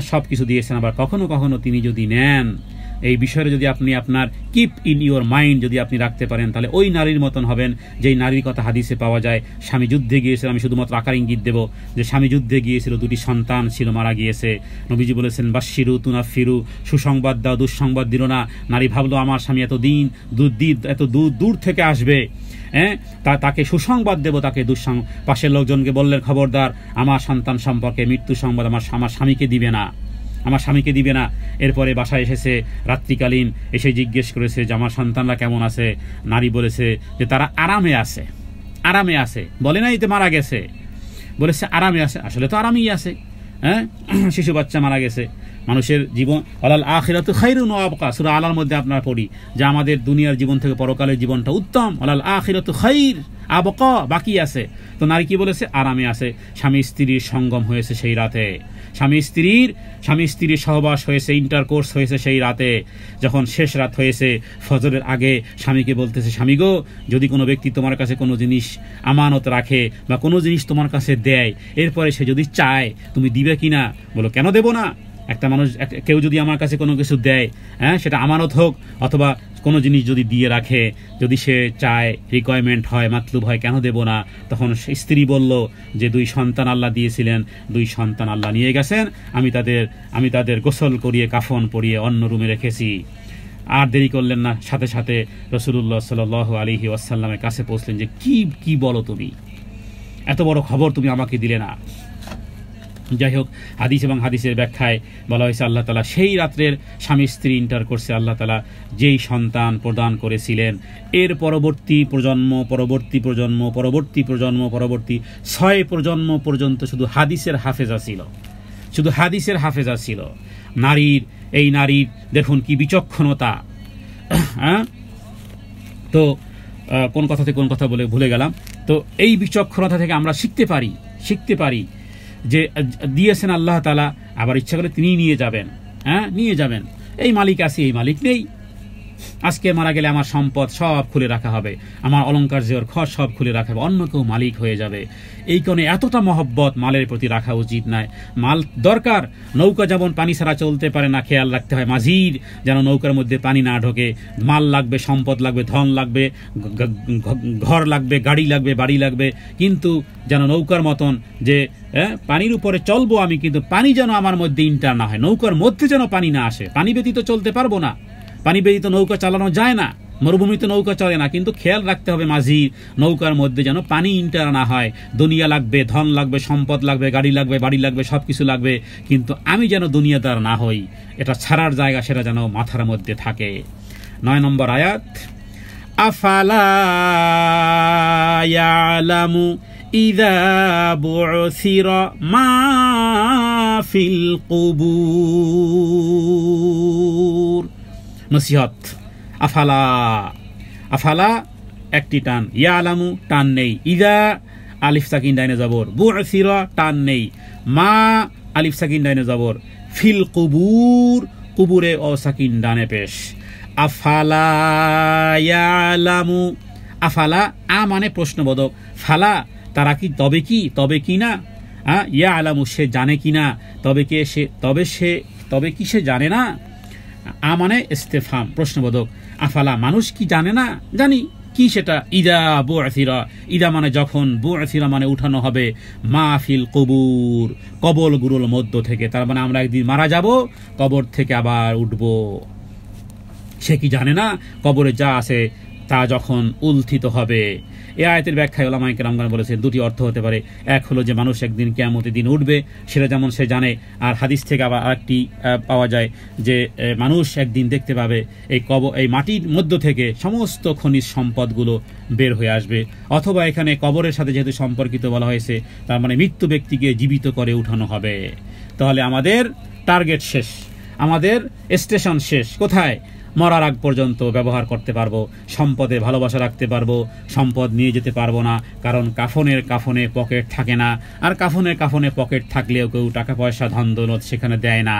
সব কিছু দিয়েছেন। আবার কখনো কখনো তিনি যদি নেন, এই বিষয়ে যদি আপনি আপনার কিপ ইন ইউর মাইন্ড যদি আপনি রাখতে পারেন, তাহলে ওই নারীর মতন হবেন যেই নারীর কথা হাদিসে পাওয়া যায়। স্বামী যুদ্ধে গিয়েছিল, আমি শুধুমাত্র আকার ইঙ্গিত দেব যে স্বামী যুদ্ধে গিয়েছিল, 2টি সন্তান ছিল, মারা গিয়েছে। নবীজি বলেছেন বাশশিরু তুনাফিরু, সুসংবাদ দাও, দুঃসংবাদ দিল না। নারী ভাবলো আমার স্বামী এত দূর থেকে আসবে, তাকে সুসংবাদ দেব, তাকে পাশের লোকজনকে বললেন খবরদার আমার সন্তান সম্পর্কে মৃত্যু সংবাদ আমার স্বামীকে দিবে না, আমার স্বামীকে দিবে না। এরপরে বাসায় এসেছে, রাত্রিকালীন এসে জিজ্ঞেস করেছে যে আমার সন্তানরা কেমন আছে। নারী বলেছে যে তারা আরামে আছে, বলে নাই তো মারা গেছে, বলেছে আরামে আছে। আসলে তো আরামেই আছে, শিশু বাচ্চা মারা গেছে। মানুষের জীবন আলাল আখিরাতু খায়রুন ওয়া আবকা, সূরা আলার মধ্যে আপনারা পড়ি যে আমাদের দুনিয়ার জীবন থেকে পরকালের জীবনটা উত্তম। আলাল আখিরাতু খায়র আবকা, বাকি আছে। তো নারী কি বলেছে? আরামে আছে। স্বামী স্ত্রীর সঙ্গম হয়েছে সেই রাতে, স্বামী স্ত্রীর সহবাস হয়েছে, ইন্টারকোর্স হয়েছে সেই রাতে, যখন শেষ রাত হয়েছে ফজরের আগে স্বামীকে বলতেছে, স্বামী গো, যদি কোনো ব্যক্তি তোমার কাছে কোনো জিনিস আমানত রাখে বা কোনো জিনিস তোমার কাছে দেয়, এরপরে সে যদি চায় তুমি দিবে কিনা? বলো, কেন দেব না? একটা মানুষ, কেউ যদি আমার কাছে কোনো কিছু দেয়, হ্যাঁ, সেটা আমানত হোক অথবা কোনো জিনিস যদি দিয়ে রাখে, যদি সে চায়, রিকোয়ারমেন্ট হয়, মাতলুব হয়, কেন দেব না? তখন স্ত্রী বলল যে 2 সন্তান আল্লাহ দিয়েছিলেন, 2 সন্তান আল্লাহ নিয়ে গেছেন, আমি তাদের গোসল করিয়ে কাফন পরিয়ে অন্য রুমে রেখেছি। আর দেরি করলেন না, সাথে সাথে রাসূলুল্লাহ সাল্লাল্লাহু আলাইহি ওয়াসাল্লামের কাছে পৌঁছলেন যে কি বলো তুমি, এত বড় খবর তুমি আমাকে দিলে না। যাই হোক, হাদিস এবং হাদিসের ব্যাখ্যায় বলা হয়েছে আল্লাহ তাআলা সেই রাত্রের স্বামী স্ত্রী ইন্টারকোর্সে আল্লাহ তাআলা যেই সন্তান প্রদান করেছিলেন, এর পরবর্তী প্রজন্ম 6 প্রজন্ম পর্যন্ত শুধু হাদিসের হাফেজা ছিল। নারীর দেখুন কি বিচক্ষণতা। হ্যাঁ, তো কোন কথা থেকে কোন কথা বলে ভুলে গেলাম। তো এই বিচক্ষণতা থেকে আমরা শিখতে পারি যে দিয়েছেন আল্লাহ তাআলা, আবার ইচ্ছা করলে তিনি নিয়ে যাবেন। এই মালিক আছে, এই মালিক নেই। আজকে মারা গেলে আমার সম্পদ সব খুলে রাখা হবে, আমার অলংকার জেওর খর সব খুলে রাখা হবে, অন্য কেউ মালিক হয়ে যাবে। এই কারণে এতটা মহব্বত মালের প্রতি রাখা উচিত নয়। মাল দরকার, নৌকা যেমন পানি ছাড়া চলতে পারে না, খেয়াল রাখতে হয় মাঝির যেন নৌকার মধ্যে পানি না ঢোকে। মাল লাগবে, সম্পদ লাগবে, ধন লাগবে, ঘর লাগবে, গাড়ি লাগবে, বাড়ি লাগবে, কিন্তু যেন নৌকার মতন যে পানির উপরে চলবো আমি, কিন্তু পানি যেন আমার মধ্যে ইন্টার না হয়, নৌকার মধ্যে যেন পানি না আসে। পানি ব্যতীত চলতে পারবো না, পানি ব্যতীত নৌকা চালানো যায় না, মরুভূমিতে নৌকা চলে না। কিন্তু খেয়াল রাখতে হবে মাঝি নৌকার মধ্যে যেন পানি ইন্টার না হয়। দুনিয়া লাগবে, ধন লাগবে, সম্পদ লাগবে, গাড়ি লাগবে, বাড়ি লাগবে, সবকিছু লাগবে, কিন্তু আমি যেন দুনিয়াদার না হই, এটা ছাড়ার জায়গা সেটা যেন মাথার মধ্যে থাকে। 9 নম্বর আয়াত, আফালা ইয়ালামু ইযা বু'সিরা মা ফিল কুবুর। নসিহত। আফালা একটি টান, ইয়ালামু টান নেই, ইদা আলিফ সাকিন ডাইনে জবর, বু'সিরা টান নেই, মা আলিফ সাকিন ডাইনে জবর, ফিল কুবুর কুবুরে ও সাকিন ডানে পেশ। আফালা ইয়ালামু, আফালা আ মানে প্রশ্নবোধক, ফালা তারা কি, তবে কি না, ইয়ালামু সে জানে কি না, তবে কি সে জানে না। আ মানে ইস্তেফহাম, প্রশ্নবোধক। আফালা মানুষ কি জানে না? জানি। কি সেটা? ইদা বু'সিরা, ইদা মানে যখন, বু'সিরা মানে উঠানো হবে, মাহফিল কবুর কবরগুলোর মধ্য থেকে। তার মানে আমরা একদিন মারা যাব, কবর থেকে আবার উঠব। সে কি জানে না কবরে যা আছে তা যখন উত্থিত হবে। এই আয়াতের ব্যাখ্যায় উলামায়ে কেরামগণ বলেছেন 2টি অর্থ হতে পারে। এক হলো যে মানুষ একদিন কিয়ামতের দিন উঠবে, সেটা যেমন সে জানে। আর হাদিস থেকে আবার আরেকটি পাওয়া যায় যে মানুষ একদিন দেখতে পাবে এই মাটির মধ্য থেকে সমস্ত খনিজ সম্পদগুলো বের হয়ে আসবে। অথবা এখানে কবরের সাথে যেহেতু সম্পর্কিত বলা হয়েছে, তার মানে মৃত্যু ব্যক্তিকে জীবিত করে উঠানো হবে। তাহলে আমাদের টার্গেট শেষ, আমাদের স্টেশন শেষ। কোথায়? মরার আগ পর্যন্ত ব্যবহার করতে পারবো, সম্পদে ভালোবাসা রাখতে পারবো, সম্পদ নিয়ে যেতে পারবো না, কারণ কাফনে পকেট থাকে না। আর কাফনে পকেট থাকলেও কেউ টাকা পয়সা ধন দৌলত সেখানে দেয় না,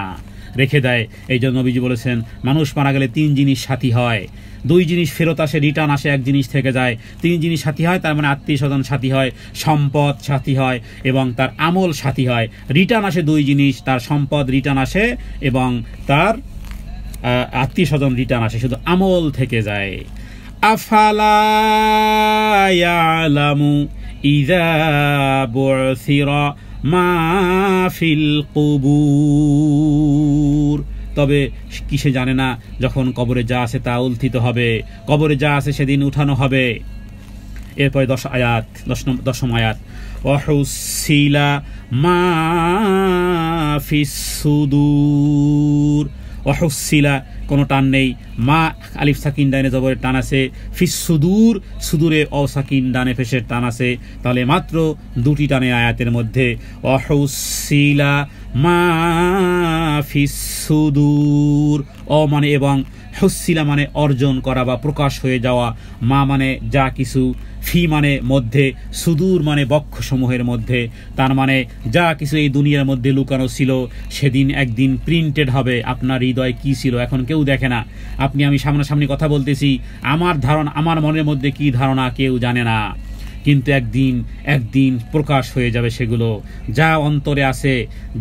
রেখে দেয়। এই জন্য নবীজি বলেছেন মানুষ মারা গেলে 3 জিনিস সাথী হয়, 2 জিনিস ফেরত আসে, রিটার্ন আসে, 1 জিনিস থেকে যায়। 3 জিনিস সাথী হয়, তার মানে আত্মীয় স্বজন সাথী হয়, সম্পদ সাথী হয় এবং তার আমল সাথী হয়। রিটার্ন আসে 2 জিনিস, তার সম্পদ রিটার্ন আসে এবং তার আত্মীয় স্বজন রিটার্ন আসে, শুধু আমল থেকে যায়। আফালা ইয়ালামু ইযা বু'সিরা মা ফিল কুবুর, তবে কি সে জানে না যখন কবরে যা আছে তা উত্থিত হবে, কবরে যা আছে সেদিন উঠানো হবে। এরপরে 10 আয়াত, 10ম আয়াত, ওয়াহুসিলা মা ফিস সুদূর। ওয়াহুসিলা কোনো টান নেই, মা আলিফ সাকিন ডানে জবরের টান আছে, ফিস সুদূর সুদূরে অসাকিন ডানে ফেসের টান আছে। তাহলে মাত্র 2টি টানে আয়াতের মধ্যে। ওয়াহুসিলা মা ফিস সুদূর, অ মানে এবং, হুসিলা মানে অর্জন করা বা প্রকাশ হয়ে যাওয়া, মা মানে যা কিছু, ফি মানে মধ্যে, সুদূর মানে বক্ষসমূহের মধ্যে, তার মানে যা কিছু এই দুনিয়ার মধ্যে লুকানো ছিল সেদিন একদিন প্রিন্টেড হবে। আপনার হৃদয় কি ছিল এখন কেউ দেখে না, আমি সামনাসামনি কথা বলতেছি, আমার মনের মধ্যে কি ধারণা কেউ জানে না, কিন্তু একদিন প্রকাশ হয়ে যাবে সেগুলো, যা অন্তরে আছে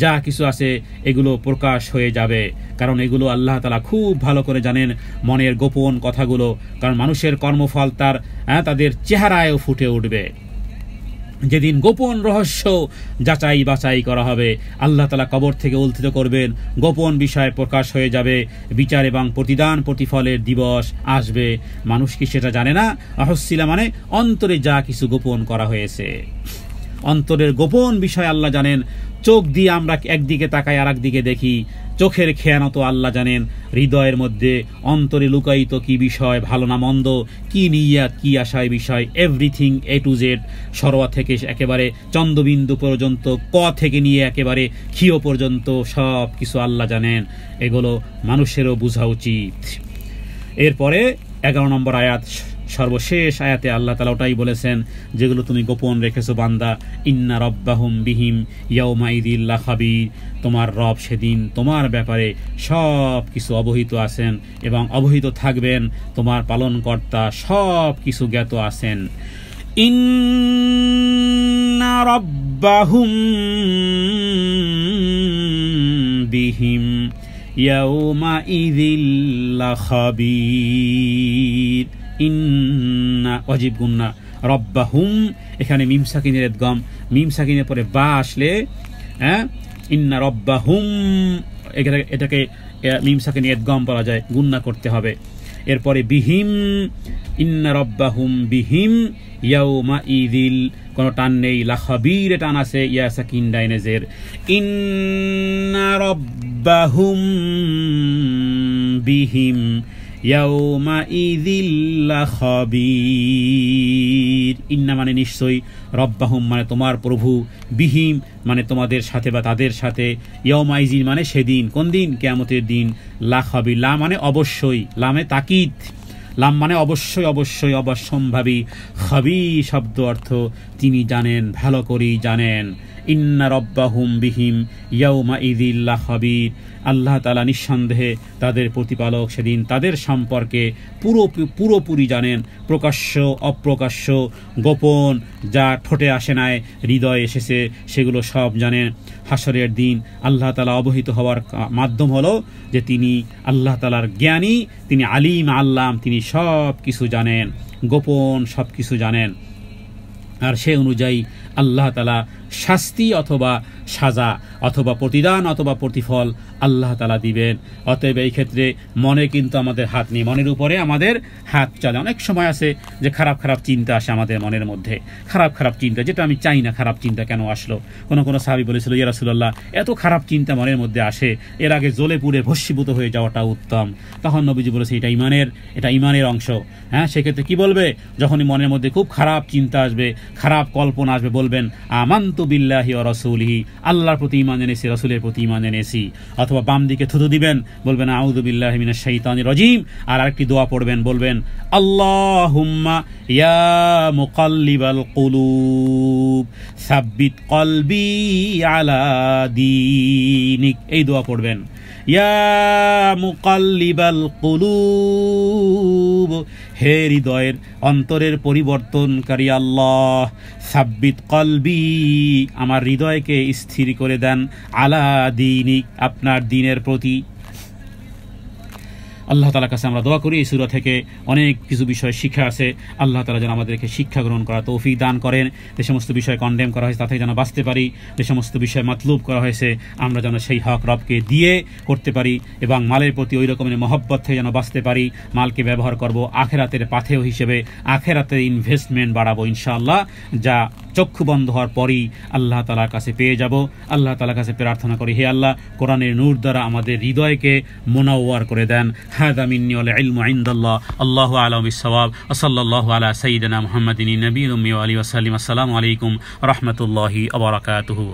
যা কিছু আছে এগুলো প্রকাশ হয়ে যাবে। কারণ এগুলো আল্লাহ তাআলা খুব ভালো করে জানেন, মনের গোপন কথাগুলো। কারণ মানুষের কর্মফল তাদের চেহারায়ও ফুটে উঠবে। যেদিন গোপন রহস্য যাচাই বাছাই করা হবে, আল্লাহ তাআলা কবর থেকে উত্থিত করবেন, গোপন বিষয় প্রকাশ হয়ে যাবে, বিচার এবং প্রতিদান প্রতিফলের দিবস আসবে। মানুষ কি সেটা জানে না? আহসিলা মানে অন্তরে যা কিছু গোপন করা হয়েছে, অন্তরের গোপন বিষয় আল্লাহ জানেন। চোখ দিয়ে আমরা একদিকে তাকাই আর একদিকে দেখি, চোখের খেয়ানত আল্লাহ জানেন। হৃদয়ের মধ্যে অন্তরে লুকায়িত কি বিষয়, ভালো না মন্দ, কি নিয়াত, কি আশায় বিষয়, এভরিথিং এ টু জেড, সরোয়া থেকে একেবারে চন্দ্রবিন্দু পর্যন্ত, ক থেকে নিয়ে একেবারে ক্ষিয় পর্যন্ত সব কিছু আল্লাহ জানেন। এগুলো মানুষেরও বোঝা উচিত। এরপরে 11 নম্বর আয়াত, সর্বশেষ আয়াতে আল্লাহ তাআলা ওটাই বলেছেন যেগুলো তুমি গোপন রেখেছো বান্দা। ইন্না রব্বাহুম বিহিম ইয়াউমাইযিল লাখাবীর, তোমার রব সেদিন তোমার ব্যাপারে সব কিছু অবহিত আছেন এবং অবহিত থাকবেন। তোমার পালনকর্তা সব কিছু জ্ঞাত আছেন। ইন্না রব্বাহুম বিহিম ইয়াউমাইযিল লাখাবীর। ইন্না ওয়াজিব গুন্না, রব্বাহুম এখানে মিম সাকিনের ইদগাম, মিম সাকিনের পরে বা আসলে ইন্না রব্বাহুম, এটাকে মিম সাকিনের ইদগাম বলা যায়, গুন্না করতে হবে। এরপরে বিহিম, ইন্না রব্বাহুম বিহিম ইয়াউমাইযিল, কোনো টান নেই, লাখাবীর টান আছে, ইয়া সাকিন ডাইনেজের। ইন্না রব্বাহুম বিহিম ইয়াউমাইযিল লাখাবীর। ইন্না মানে নিশ্চয়ই, রব্বাহুম মানে তোমার প্রভু, বিহিম মানে তোমাদের সাথে বা তাদের সাথে, ইয়াউমাইযিল মানে সেদিন, কোন দিন? কিয়ামতের দিন। লাখাবীর, লা মানে অবশ্যই, লামে তাকিদ, লাম মানে অবশ্যই অবশ্যই অবশ্যম্ভাবী, খাবীর শব্দ অর্থ তিনি জানেন, ভালো করেই জানেন। ইন্না রব্বাহুম বিহিম ইয়াউমাইযিল লাখাবীর, আল্লাহ তাআলা নিঃসন্দেহে তাদের প্রতিপালক সেদিন তাদের সম্পর্কে পুরোপুরি জানেন, প্রকাশ্য অপ্রকাশ্য, গোপন যা ঠোঁটে আসে নাই হৃদয়ে এসেছে সেগুলো সব জানেন। হাসরের দিন আল্লাহ তাআলা অবহিত হওয়ার মাধ্যম হলো যে তিনি আল্লাহ তাআলার জ্ঞানী, তিনি আলিম আল্লাম, তিনি সব কিছু জানেন, গোপন সব কিছু জানেন। আর সে অনুযায়ী আল্লাহ তাআলা শাস্তি অথবা সাজা অথবা প্রতিদান অথবা প্রতিফল আল্লাহ তাআলা দিবেন। অতএব এই ক্ষেত্রে মনে কিন্তু আমাদের হাত নেই, মনের উপরে আমাদের হাত চলে। অনেক সময় আছে যে খারাপ খারাপ চিন্তা আসে আমাদের মনের মধ্যে, খারাপ খারাপ চিন্তা, যেটা আমি চাই না, খারাপ চিন্তা কেন আসলো। কোনো সাহাবী বলেছিল, ইয়া রাসূলুল্লাহ, এত খারাপ চিন্তা মনের মধ্যে আসে, এর আগে জ্বলে পুড়ে ভস্মীভূত হয়ে যাওয়াটা উত্তম। তখন নবীজি বলেছে এটা ইমানের অংশ। সেক্ষেত্রে কি বলবে? যখনই মনের মধ্যে খুব খারাপ চিন্তা আসবে, খারাপ কল্পনা আসবে, বলবেন আমানতু বিল্লাহি ওয়া রাসূলিহি, আল্লাহর প্রতি ঈমান এনেছি, রাসূলের প্রতি ঈমান এনেছি। অথবা বাম দিকে থুতু দিবেন, বলবেন আউযু বিল্লাহি মিনাশ শাইতানির রাজীম। আর আরেকটি দোয়া পড়বেন, বলবেন আল্লাহুম্মা ইয়া মুকাল্লিবাল কুলুব সাব্বিত কলবি আলা দীনিক। এই দোয়া পড়বেন, ইয়া মুকাল্লিবাল কুলুব, হে হৃদয়ের অন্তরের পরিবর্তনকারী আল্লাহ, সাব্বিত কলবি, আমার হৃদয়কে স্থির করে দেন, আলা দীনিক, আপনার দ্বীনের প্রতি। আল্লাহ তাআলার কাছে আমরা দোয়া করি এই সূরা থেকে অনেক কিছু বিষয় শিক্ষা আছে। আল্লাহ তাআলা যেন আমাদেরকে শিক্ষা গ্রহণ করা তৌফিক দান করেন। যে সমস্ত বিষয় কন্ডেম করা হয়েছে তা থেকে যেন বাঁচতে পারি, যে সমস্ত বিষয় মাতলুব করা হয়েছে আমরা যেন সেই হক রবকে দিয়ে করতে পারি, এবং মালের প্রতি ওই রকমের মহব্বত থেকে যেন বাঁচতে পারি। মালকে ব্যবহার করব আখেরাতের পাথেয় হিসেবে, আখেরাতের ইনভেস্টমেন্ট বাড়াবো ইনশাআল্লাহ, যা চক্ষু বন্ধ হওয়ার পরই আল্লাহ তাআলার কাছে পেয়ে যাব। আল্লাহ তাআলার কাছে প্রার্থনা করি, হে আল্লাহ, কোরআনের নূর দ্বারা আমাদের হৃদয়কে মুনাওয়ার করে দেন। হাযা মিন্নি ওয়াল ইলমু ইনদাল্লাহ, আল্লাহু আ'লামু বিস-সাওয়াব। সাল্লাল্লাহু আলা সাইয়্যিদিনা মুহাম্মাদিন নবিয়্যিল উম্মি ওয়া আলিহি ওয়া সাল্লাম। আসসালামু আলাইকুম ওয়া রাহমাতুল্লাহি ওয়া বারাকাতুহু।